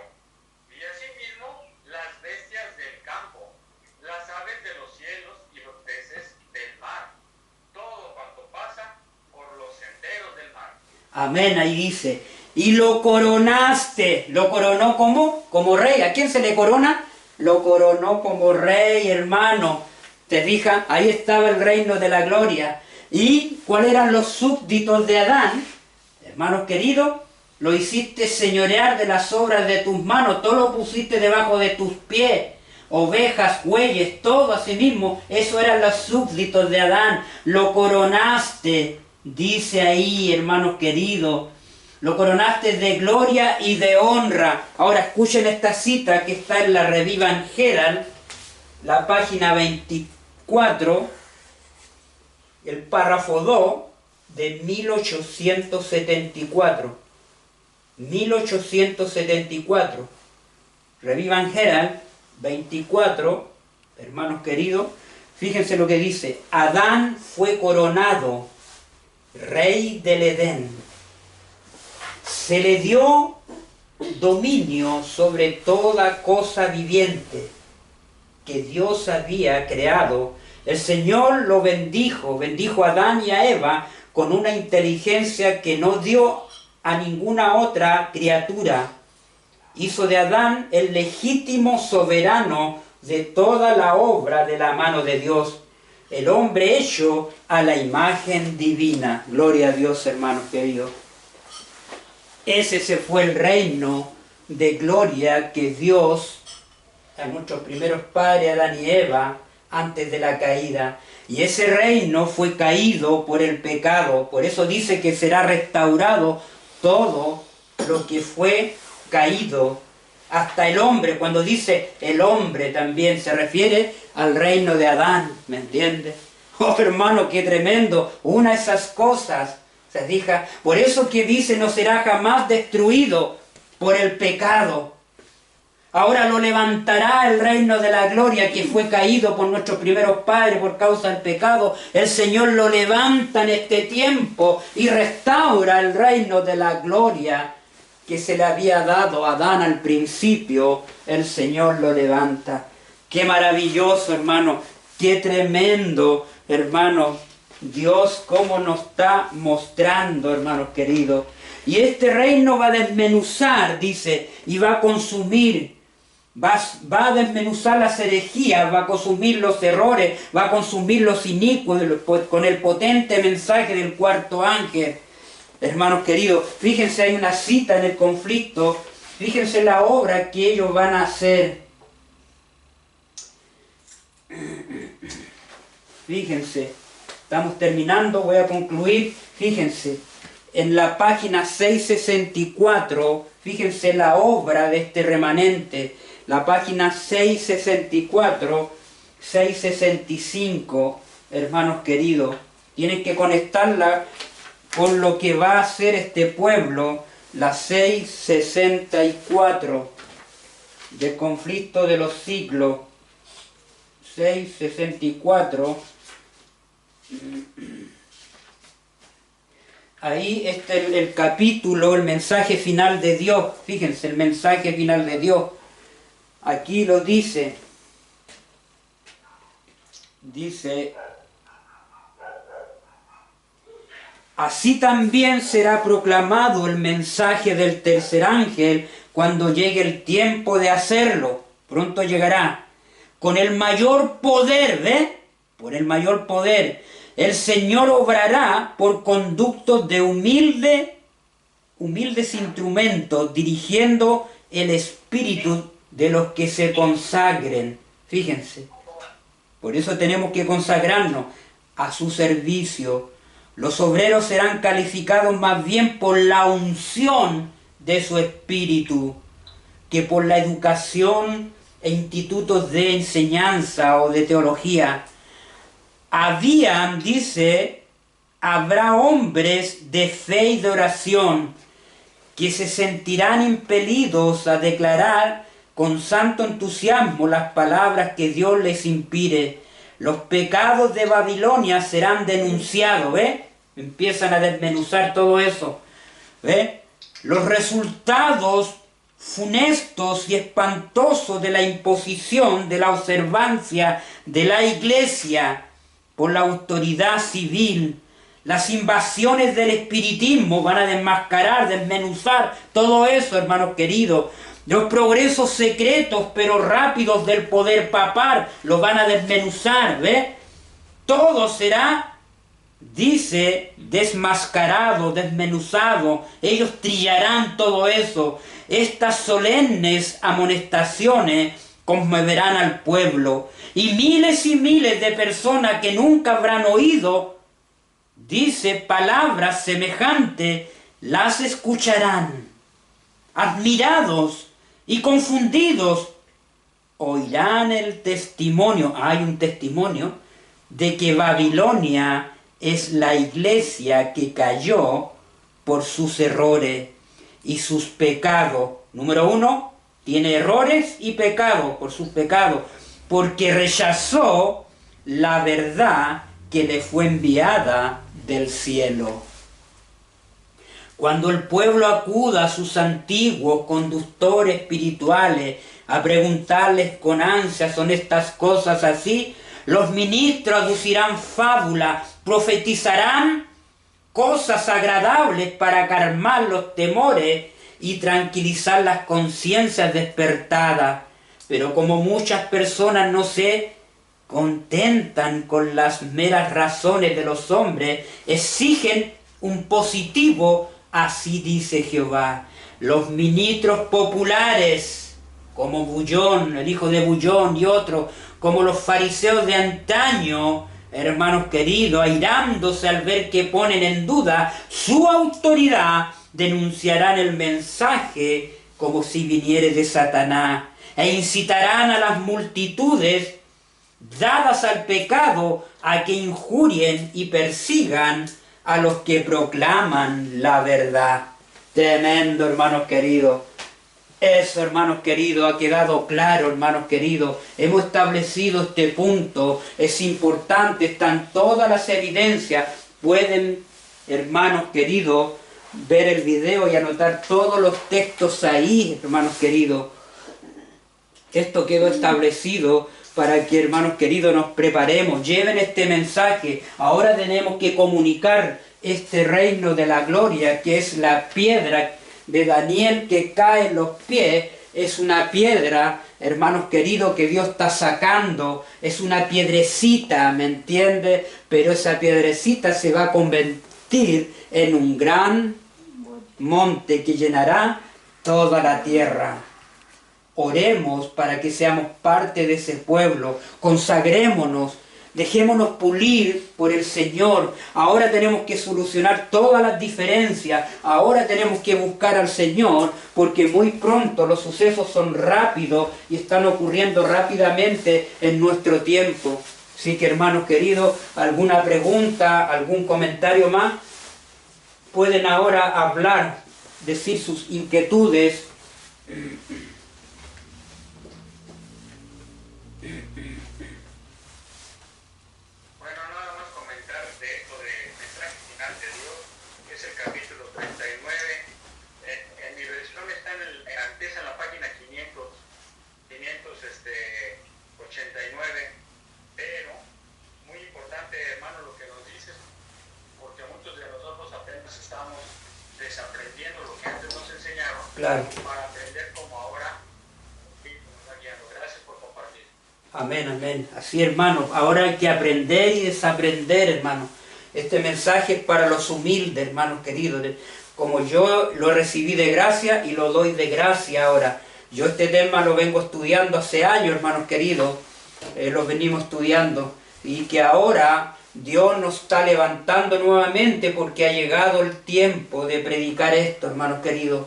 y asimismo las bestias del campo, las aves de los cielos y los peces del mar, todo cuanto pasa por los senderos del mar. Amén, ahí dice. Y lo coronaste. ¿Lo coronó como? Como rey. ¿A quién se le corona? Lo coronó como rey, hermano. ¿Se fijan? Ahí estaba el reino de la gloria. ¿Y cuáles eran los súbditos de Adán? Hermanos queridos, lo hiciste señorear de las obras de tus manos, todo lo pusiste debajo de tus pies, ovejas, bueyes, todo así mismo, eso eran los súbditos de Adán, lo coronaste, dice ahí, hermanos queridos, lo coronaste de gloria y de honra. Ahora escuchen esta cita que está en la Reviva en Herald, la página 24, el párrafo 2 de 1874. 1874. Reviva en Herald 24, hermanos queridos, fíjense lo que dice: Adán fue coronado rey del Edén. Se le dio dominio sobre toda cosa viviente que Dios había creado. El Señor lo bendijo a Adán y a Eva con una inteligencia que no dio a ninguna otra criatura. Hizo de Adán el legítimo soberano de toda la obra de la mano de Dios, el hombre hecho a la imagen divina. Gloria a Dios, hermanos queridos. Ese fue el reino de gloria que Dios a nuestros primeros padres, Adán y Eva, antes de la caída. Y ese reino fue caído por el pecado. Por eso dice que será restaurado todo lo que fue caído. Hasta el hombre, cuando dice el hombre también se refiere al reino de Adán, ¿me entiende? Oh, hermano, qué tremendo, una de esas cosas, se fija, por eso que dice no será jamás destruido por el pecado. Ahora lo levantará el reino de la gloria que fue caído por nuestros primeros padres por causa del pecado. El Señor lo levanta en este tiempo y restaura el reino de la gloria que se le había dado a Adán al principio. El Señor lo levanta. Qué maravilloso, hermano, qué tremendo, hermano, Dios cómo nos está mostrando, hermanos queridos. Y este reino va a desmenuzar, dice, y va a consumir. Va a desmenuzar las herejías, va a consumir los errores, va a consumir los inicuos con el potente mensaje del cuarto ángel. Hermanos queridos, fíjense, hay una cita en el conflicto, fíjense la obra que ellos van a hacer. Fíjense, estamos terminando, voy a concluir. Fíjense, en la página 664, fíjense la obra de este remanente. La página 664, 665, hermanos queridos, tienen que conectarla con lo que va a hacer este pueblo, la 664 del conflicto de los siglos. 664. Ahí está el capítulo, el mensaje final de Dios. Fíjense, el mensaje final de Dios. Aquí lo dice. Dice: así también será proclamado el mensaje del tercer ángel cuando llegue el tiempo de hacerlo. Pronto llegará. Con el mayor poder, ¿ve? Por el mayor poder. El Señor obrará por conductos de humildes instrumentos, dirigiendo el espíritu de los que se consagren. Fíjense. Por eso tenemos que consagrarnos a su servicio. Los obreros serán calificados más bien por la unción de su espíritu que por la educación e institutos de enseñanza o de teología. Habrá hombres de fe y de oración que se sentirán impelidos a declarar con santo entusiasmo las palabras que Dios les inspire. Los pecados de Babilonia serán denunciados, ¿ve? Empiezan a desmenuzar todo eso, ¿ve? Los resultados funestos y espantosos de la imposición de la observancia de la Iglesia por la autoridad civil, las invasiones del espiritismo van a desmascarar, desmenuzar todo eso, hermanos queridos. Los progresos secretos pero rápidos del poder papal los van a desmenuzar, ¿ve? Todo será, dice, desmascarado, desmenuzado. Ellos trillarán todo eso. Estas solemnes amonestaciones conmoverán al pueblo. Y miles de personas que nunca habrán oído, dice, palabras semejantes, las escucharán. Admirados y confundidos, oirán el testimonio, hay un testimonio, de que Babilonia es la iglesia que cayó por sus errores y sus pecados. Número 1, tiene errores y pecados por sus pecados, porque rechazó la verdad que le fue enviada del cielo. Cuando el pueblo acuda a sus antiguos conductores espirituales a preguntarles con ansia son estas cosas así, los ministros aducirán fábulas, profetizarán cosas agradables para calmar los temores y tranquilizar las conciencias despertadas. Pero como muchas personas no se contentan con las meras razones de los hombres, exigen un positivo. Así dice Jehová, los ministros populares, como Bullón, el hijo de Bullón y otros, como los fariseos de antaño, hermanos queridos, airándose al ver que ponen en duda su autoridad, denunciarán el mensaje como si viniere de Satanás, e incitarán a las multitudes dadas al pecado a que injurien y persigan a los que proclaman la verdad. Tremendo, hermanos queridos. Eso, hermanos queridos, ha quedado claro, hermanos queridos. Hemos establecido este punto. Es importante, están todas las evidencias. Pueden, hermanos queridos, ver el video y anotar todos los textos ahí, hermanos queridos. Esto quedó establecido para que, hermanos queridos, nos preparemos, lleven este mensaje. Ahora tenemos que comunicar este reino de la gloria, que es la piedra de Daniel que cae en los pies. Es una piedra, hermanos queridos, que Dios está sacando. Es una piedrecita, ¿me entiende? Pero esa piedrecita se va a convertir en un gran monte que llenará toda la tierra. Oremos para que seamos parte de ese pueblo, consagrémonos, dejémonos pulir por el Señor. Ahora tenemos que solucionar todas las diferencias, ahora tenemos que buscar al Señor, porque muy pronto los sucesos son rápidos y están ocurriendo rápidamente en nuestro tiempo. Así que, hermanos queridos, alguna pregunta, algún comentario más, pueden ahora hablar, decir sus inquietudes. Claro. Para aprender como ahora nos está guiando. Gracias por compartir. Amén, amén. Así, hermanos, ahora hay que aprender y desaprender, hermanos. Este mensaje es para los humildes, hermanos queridos. Como yo lo recibí de gracia y lo doy de gracia ahora. Yo este tema lo vengo estudiando hace años, hermanos queridos. Lo venimos estudiando. Y que ahora Dios nos está levantando nuevamente porque ha llegado el tiempo de predicar esto, hermanos queridos.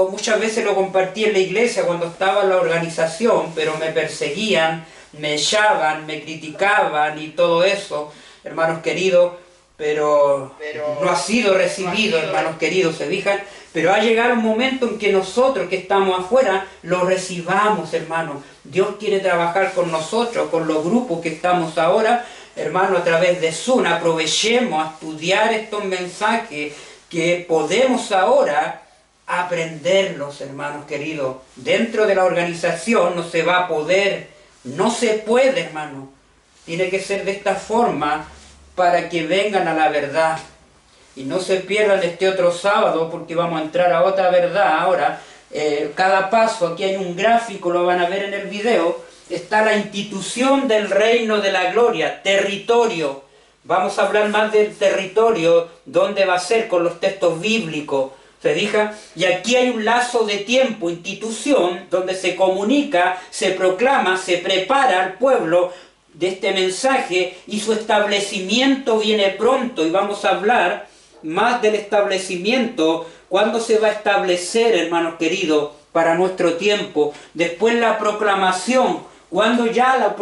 Muchas veces lo compartí en la iglesia cuando estaba en la organización, pero me perseguían, me echaban, me criticaban y todo eso, hermanos queridos, pero no ha sido recibido, hermanos queridos, ¿se fijan? Pero ha llegado un momento en que nosotros que estamos afuera lo recibamos, hermanos. Dios quiere trabajar con nosotros, con los grupos que estamos ahora, hermanos, a través de Zoom. Aprovechemos a estudiar estos mensajes que podemos ahora aprenderlos, hermanos queridos. Dentro de la organización no se va a poder, no se puede, hermano. Tiene que ser de esta forma para que vengan a la verdad. Y no se pierdan este otro sábado porque vamos a entrar a otra verdad ahora, cada paso, aquí hay un gráfico, lo van a ver en el video, está la institución del reino de la gloria, territorio. Vamos a hablar más del territorio, dónde va a ser con los textos bíblicos. ¿Se fija? Y aquí hay un lazo de tiempo, institución, donde se comunica, se proclama, se prepara al pueblo de este mensaje y su establecimiento viene pronto. Y vamos a hablar más del establecimiento, cuándo se va a establecer, hermanos queridos, para nuestro tiempo. Después la proclamación, cuando ya la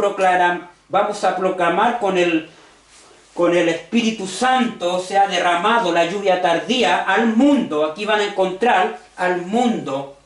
vamos a proclamar con el Espíritu Santo, se ha derramado la lluvia tardía al mundo. Aquí van a encontrar al mundo.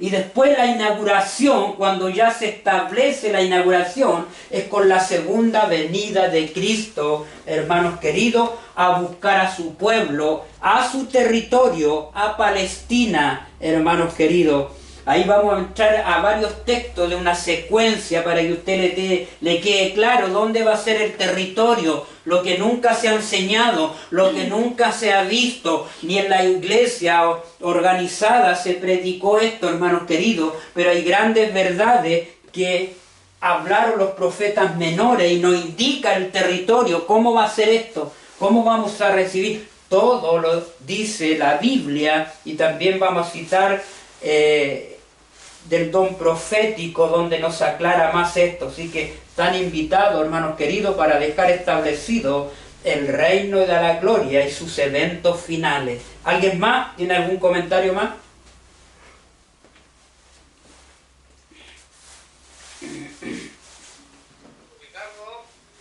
Y después la inauguración, cuando ya se establece la inauguración, es con la segunda venida de Cristo, hermanos queridos, a buscar a su pueblo, a su territorio, a Palestina, hermanos queridos. Ahí vamos a entrar a varios textos de una secuencia para que a usted le quede claro dónde va a ser el territorio, lo que nunca se ha enseñado, lo que nunca se ha visto, ni en la iglesia organizada se predicó esto, hermanos queridos, pero hay grandes verdades que hablaron los profetas menores y nos indica el territorio, cómo va a ser esto, cómo vamos a recibir. Todo lo dice la Biblia y también vamos a citar del don profético donde nos aclara más esto. Así que están invitados, hermanos queridos, para dejar establecido el reino de la gloria y sus eventos finales. ¿Alguien más? ¿Tiene algún comentario más?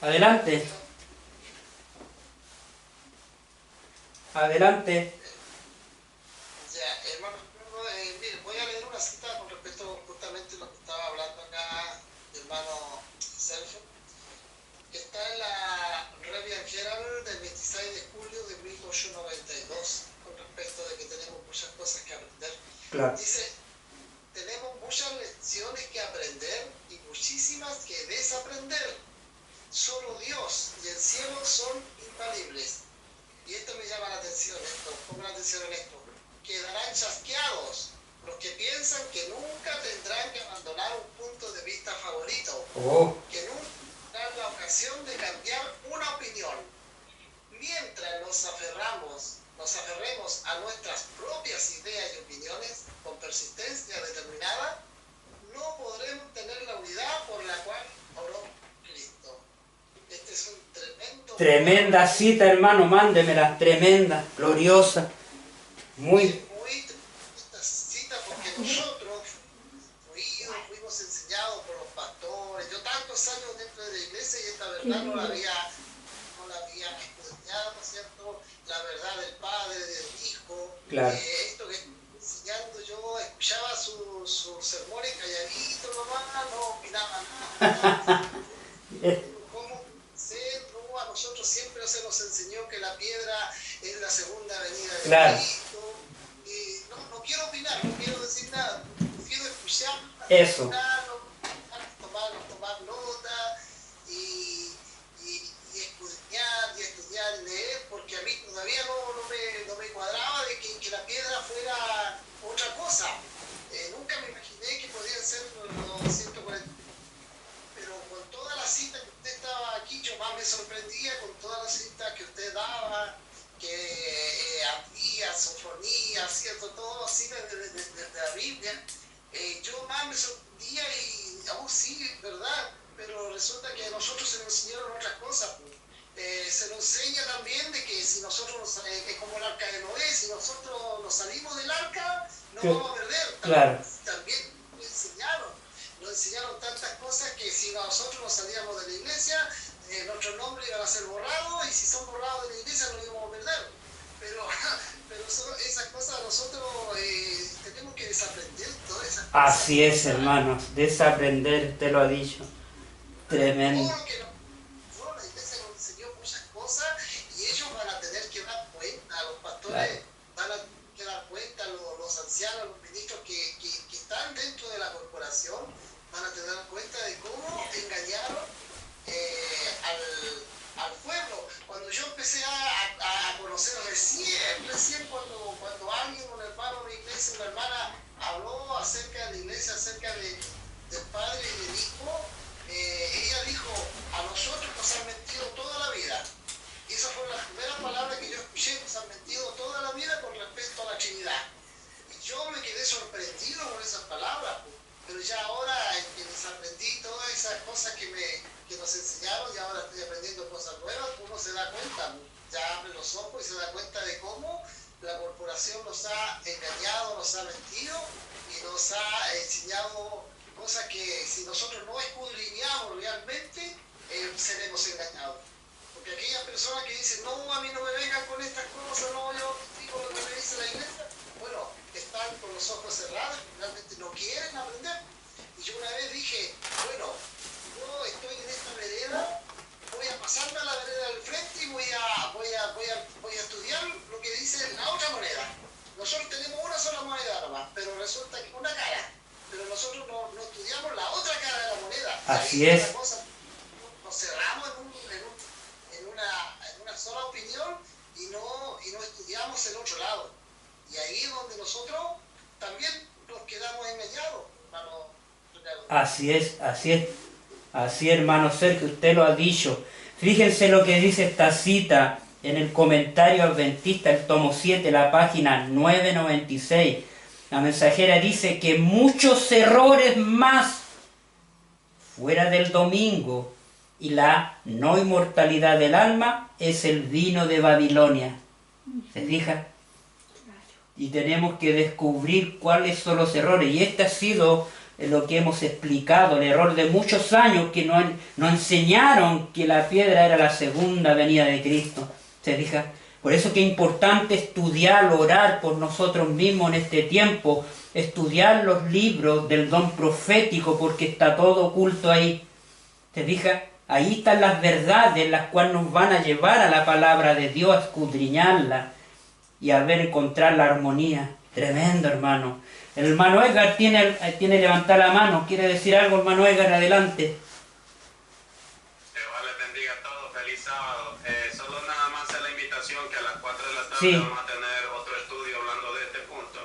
Adelante. Adelante. Claro. Dice, tenemos muchas lecciones que aprender y muchísimas que desaprender. Solo Dios y el cielo son infalibles. Y esto me llama la atención, pongan atención en esto. Quedarán chasqueados los que piensan que nunca tendrán que abandonar un punto de vista favorito. Que nunca tendrán la ocasión de cambiar una opinión. Mientras nos aferremos a nuestras propias ideas y opiniones con persistencia determinada, no podremos tener la unidad por la cual oró Cristo. Este es un tremenda cita, hermano, mándemela, tremenda, gloriosa, muy esta cita, porque nosotros fuimos enseñados por los pastores. Yo tantos años dentro de la iglesia y esta verdad no la había estudiado, ¿no es cierto? La verdad del Padre, del Hijo. Claro. Esto que estoy enseñando, yo escuchaba sus sermones calladito nomás, no opinaba nada. ¿Cómo ser? No, a nosotros siempre se nos enseñó que la piedra es la segunda venida de Cristo. No quiero opinar, no quiero decir nada, quiero escuchar, eso. Tomar nota y escudriñar y estudiar y leer, porque a mí todavía no me cuadraba de que la piedra fuera otra cosa. Nunca me imaginé que podían ser los 140. Pero con todas las citas que usted estaba aquí, yo más me sorprendía con todas las citas que usted daba, que Abdías, Sofonías, ¿cierto? Todas citas de la Biblia. Yo más me sorprendía y aún sí, ¿verdad? Pero resulta que a nosotros se nos enseñaron otras cosas. Se nos enseña también de que si nosotros, es como el arca de Noé, si nosotros nos salimos del arca, no vamos a perder. Claro. También nos enseñaron tantas cosas que si nosotros nos salíamos de la iglesia, nuestros nombres iban a ser borrados y si son borrados de la iglesia no íbamos a perder. Pero esas cosas nosotros tenemos que desaprender todas esas cosas. Así es, hermano, desaprender, te lo ha dicho. Tremendo. La iglesia nos enseñó muchas cosas y ellos van a tener que dar cuenta, los pastores van a tener que dar cuenta, los ancianos, los ministros que están dentro de la corporación, van a tener cuenta de cómo engañaron al pueblo. Cuando yo empecé a conocer conocer recién cuando alguien, un hermano de la iglesia, una hermana, habló acerca de la iglesia, acerca del Padre y del Hijo, ella dijo, a nosotros nos han mentido toda la vida. Y esa fue la primera palabra que yo escuché, nos han mentido toda la vida con respecto a la Trinidad. Y yo me quedé sorprendido con esas palabras, pero ya ahora que desaprendí todas esas cosas que nos enseñaron y ahora estoy aprendiendo cosas nuevas, uno se da cuenta, ya abre los ojos y se da cuenta de cómo la corporación nos ha engañado, nos ha mentido y nos ha enseñado cosas que si nosotros no escudriñamos realmente, seremos engañados. Porque aquellas personas que dicen, no, a mí no me vengan con estas cosas, no, yo digo lo que me dice la iglesia, bueno, están con los ojos cerrados, realmente no quieren aprender. Y yo una vez dije, bueno, yo estoy en esta vereda, voy a pasarme a la vereda del frente y voy a estudiar lo que dice la otra moneda. Nosotros tenemos una sola moneda nomás, pero resulta que una cara. Pero nosotros no estudiamos la otra cara de la moneda. Así es. Nos cerramos en una sola opinión y no estudiamos el otro lado. Y ahí es donde nosotros también nos quedamos engañados, hermano. Así, hermano Sergio, usted lo ha dicho. Fíjense lo que dice esta cita en el comentario adventista, el tomo 7, la página 996. La mensajera dice que muchos errores más fuera del domingo y la no inmortalidad del alma es el vino de Babilonia. ¿Se fija? Y tenemos que descubrir cuáles son los errores. Y este ha sido lo que hemos explicado, el error de muchos años que no enseñaron que la piedra era la segunda venida de Cristo. ¿Se fija? Por eso que es importante estudiar, orar por nosotros mismos en este tiempo, estudiar los libros del don profético, porque está todo oculto ahí. ¿Se fija? Ahí están las verdades, las cuales nos van a llevar a la palabra de Dios, a escudriñarla y a ver encontrar la armonía. Tremendo, hermano. El hermano Edgar tiene levantar la mano. ¿Quiere decir algo, hermano Edgar? Adelante. Dios les bendiga a todos. Feliz sábado. Solo nada más es la invitación que a las 4 de la tarde Sí. vamos a tener otro estudio hablando de este punto.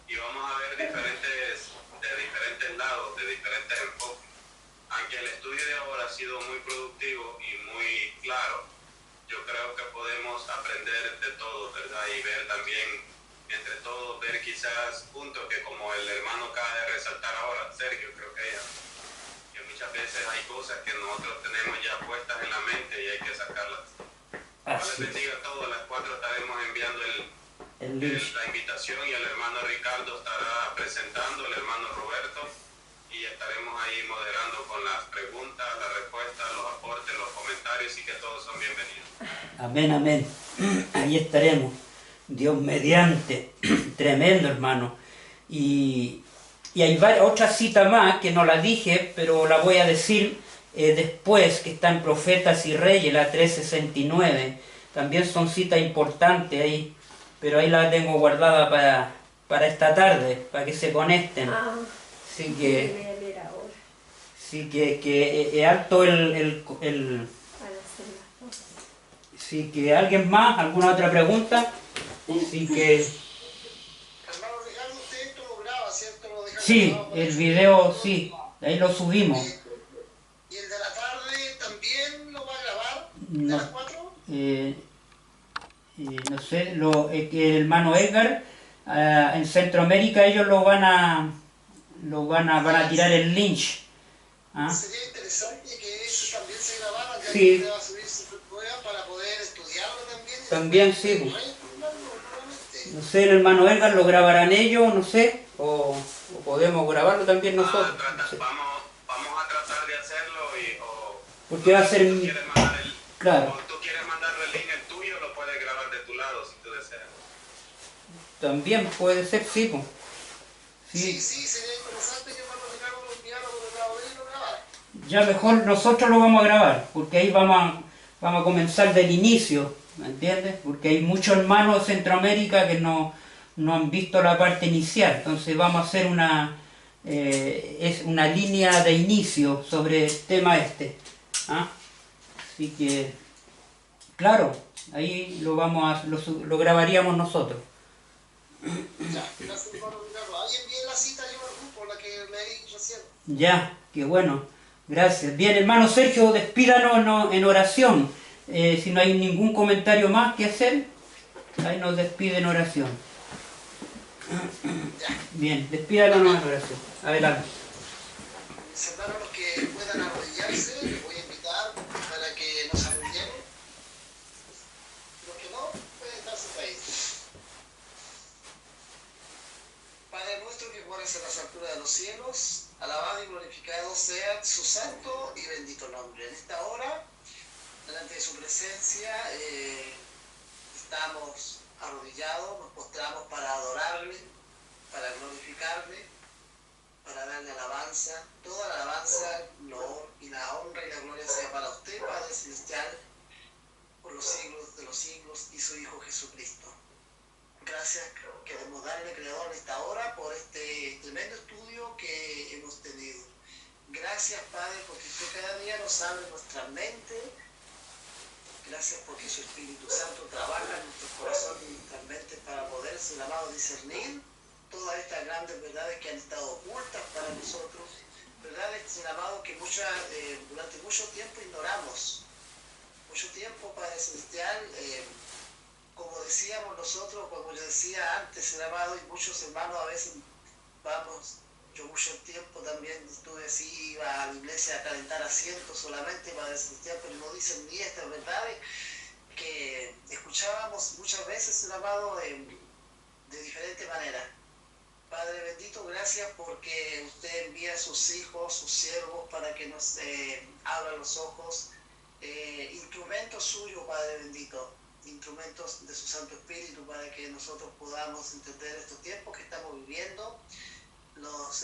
Y vamos a ver de diferentes lados, de diferentes enfoques. Aunque el estudio de ahora ha sido muy productivo y muy claro, yo creo que podemos aprender de todo, ¿verdad? Y ver también, entre todos, ver quizás puntos que, como el hermano acaba de resaltar ahora, Sergio, creo que ella, que muchas veces hay cosas que nosotros tenemos ya puestas en la mente y hay que sacarlas. Dios les bendiga a todos. A las 4 estaremos enviando la invitación y el hermano Ricardo estará presentando, el hermano Roberto, y estaremos ahí moderando con las preguntas, las respuestas, los aportes, los comentarios, y que todos son bienvenidos. Amén, amén. Ahí estaremos. Dios mediante. Tremendo, hermano. Y hay otra cita más que no la dije, pero la voy a decir después, que está en Profetas y Reyes, la 369. También son citas importantes ahí, pero ahí la tengo guardada para esta tarde, para que se conecten. Así que, Voy a leer ahora sí que es alto el para hacer las cosas. sí que alguien más, alguna otra pregunta. Sí que Hermano Ricardo, usted esto lo graba, ¿cierto? Lo deja sí, grabado para el que- video sí, ahí lo subimos. ¿Y el de la tarde también lo va a grabar? ¿De No. las 4? No sé, que el hermano Edgar en Centroamérica ellos van a tirar el lynch. ¿Ah? Sería interesante que eso también se grabara, que Sí. alguien va a subir su prueba para poder estudiarlo también. También sí, pues. Reenviarlo nuevamente. No sé, el hermano Edgar lo grabarán ellos, no sé, o podemos grabarlo también nosotros. No sé. Vamos a tratar de hacerlo Porque va a ser tú quieres mandar claro. o tú quieres mandarle el link el tuyo, lo puedes grabar de tu lado si tú deseas. También puede ser, sí, pues. Sí, Sí. sería interesante que hermano Ricardo lo enviara por el lado de él y lo grabara. Ya mejor nosotros lo vamos a grabar, porque ahí vamos a comenzar del inicio, ¿me entiendes? Porque hay muchos hermanos de Centroamérica que no han visto la parte inicial, entonces vamos a hacer es una línea de inicio sobre el tema este. ¿Ah? Así que, claro, Ahí lo grabaríamos nosotros. Ya, gracias hermano Ricardo. Ahí envié la cita yo al grupo, la que leí recién. Ya, qué bueno. Gracias. Bien, hermano Sergio, despídanos en oración. Si no hay ningún comentario más que hacer, ahí nos despide en oración. Bien, despídanos en oración. Adelante. Mis hermanos, los que puedan arrodillarse, les voy a invitar para que nos arrodillemos. Los que no, pueden estarse caídos. Padre nuestro que moras en las alturas de los cielos, alabado y glorificado sea su santo y bendito nombre. En esta hora, delante de su presencia, estamos arrodillados, nos postramos para adorarle, para glorificarle, para darle alabanza. Toda la alabanza, y la honra y la gloria sea para usted, Padre Celestial, por los siglos de los siglos, y su Hijo Jesucristo. Gracias queremos darle, Creador, en esta hora por este tremendo estudio que hemos tenido. Gracias, Padre, porque usted cada día nos abre nuestra mente. Gracias porque su Espíritu Santo trabaja en nuestros corazones y nuestras mentes para poder, Señor amado, discernir todas estas grandes verdades que han estado ocultas para nosotros. Verdades, Señor amado, que durante mucho tiempo ignoramos. Mucho tiempo, Padre Celestial, como decíamos nosotros, como yo decía antes, Señor amado, y muchos hermanos a veces yo mucho tiempo también estuve así, iba a la iglesia a calentar asientos solamente para desesperar, pero no dicen ni estas verdades que escuchábamos muchas veces, Señor amado, de diferente manera. Padre bendito, gracias porque usted envía a sus hijos, sus siervos, para que nos abran los ojos, instrumentos suyos, Padre bendito, instrumentos de su Santo Espíritu, para que nosotros podamos entender estos tiempos que estamos viviendo, los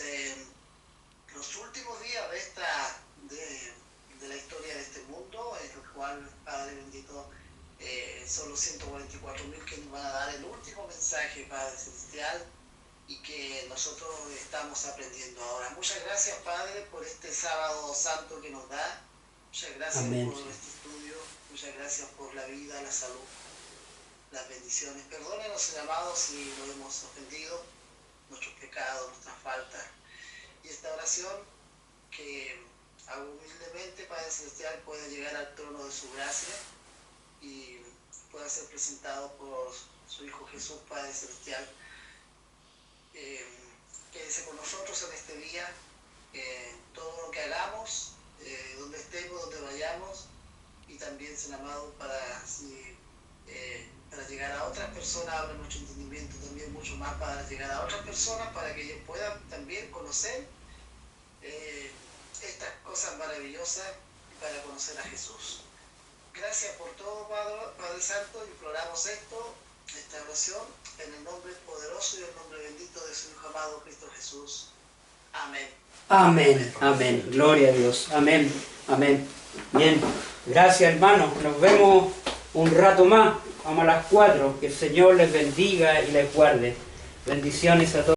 últimos días de la historia de este mundo, en el cual, Padre bendito, son los 144.000 que nos van a dar el último mensaje, Padre Celestial, y que nosotros estamos aprendiendo ahora. Muchas gracias, Padre, por este sábado santo que nos da. Muchas gracias Amén. por este estudio. Muchas gracias por la vida, la salud, las bendiciones. Perdónenos, Señor amado, si lo hemos ofendido, nuestros pecados, nuestras faltas. Y esta oración que hago humildemente, Padre Celestial, pueda llegar al trono de su gracia y pueda ser presentado por su Hijo Jesús, Padre Celestial. Quédese con nosotros en este día, todo lo que hagamos, donde estemos, donde vayamos, y también, Señor amado, para llegar a otras personas, abre nuestro entendimiento también mucho más para llegar a otras personas, para que ellos puedan también conocer estas cosas maravillosas y para conocer a Jesús. Gracias por todo, Padre Santo, imploramos esta oración, en el nombre poderoso y el nombre bendito de su Hijo amado Cristo Jesús. Amén. Amén, amén. Gloria a Dios. Amén, amén. Bien, gracias, hermanos. Nos vemos un rato más. Vamos a las 4. Que el Señor les bendiga y les guarde. Bendiciones a todos.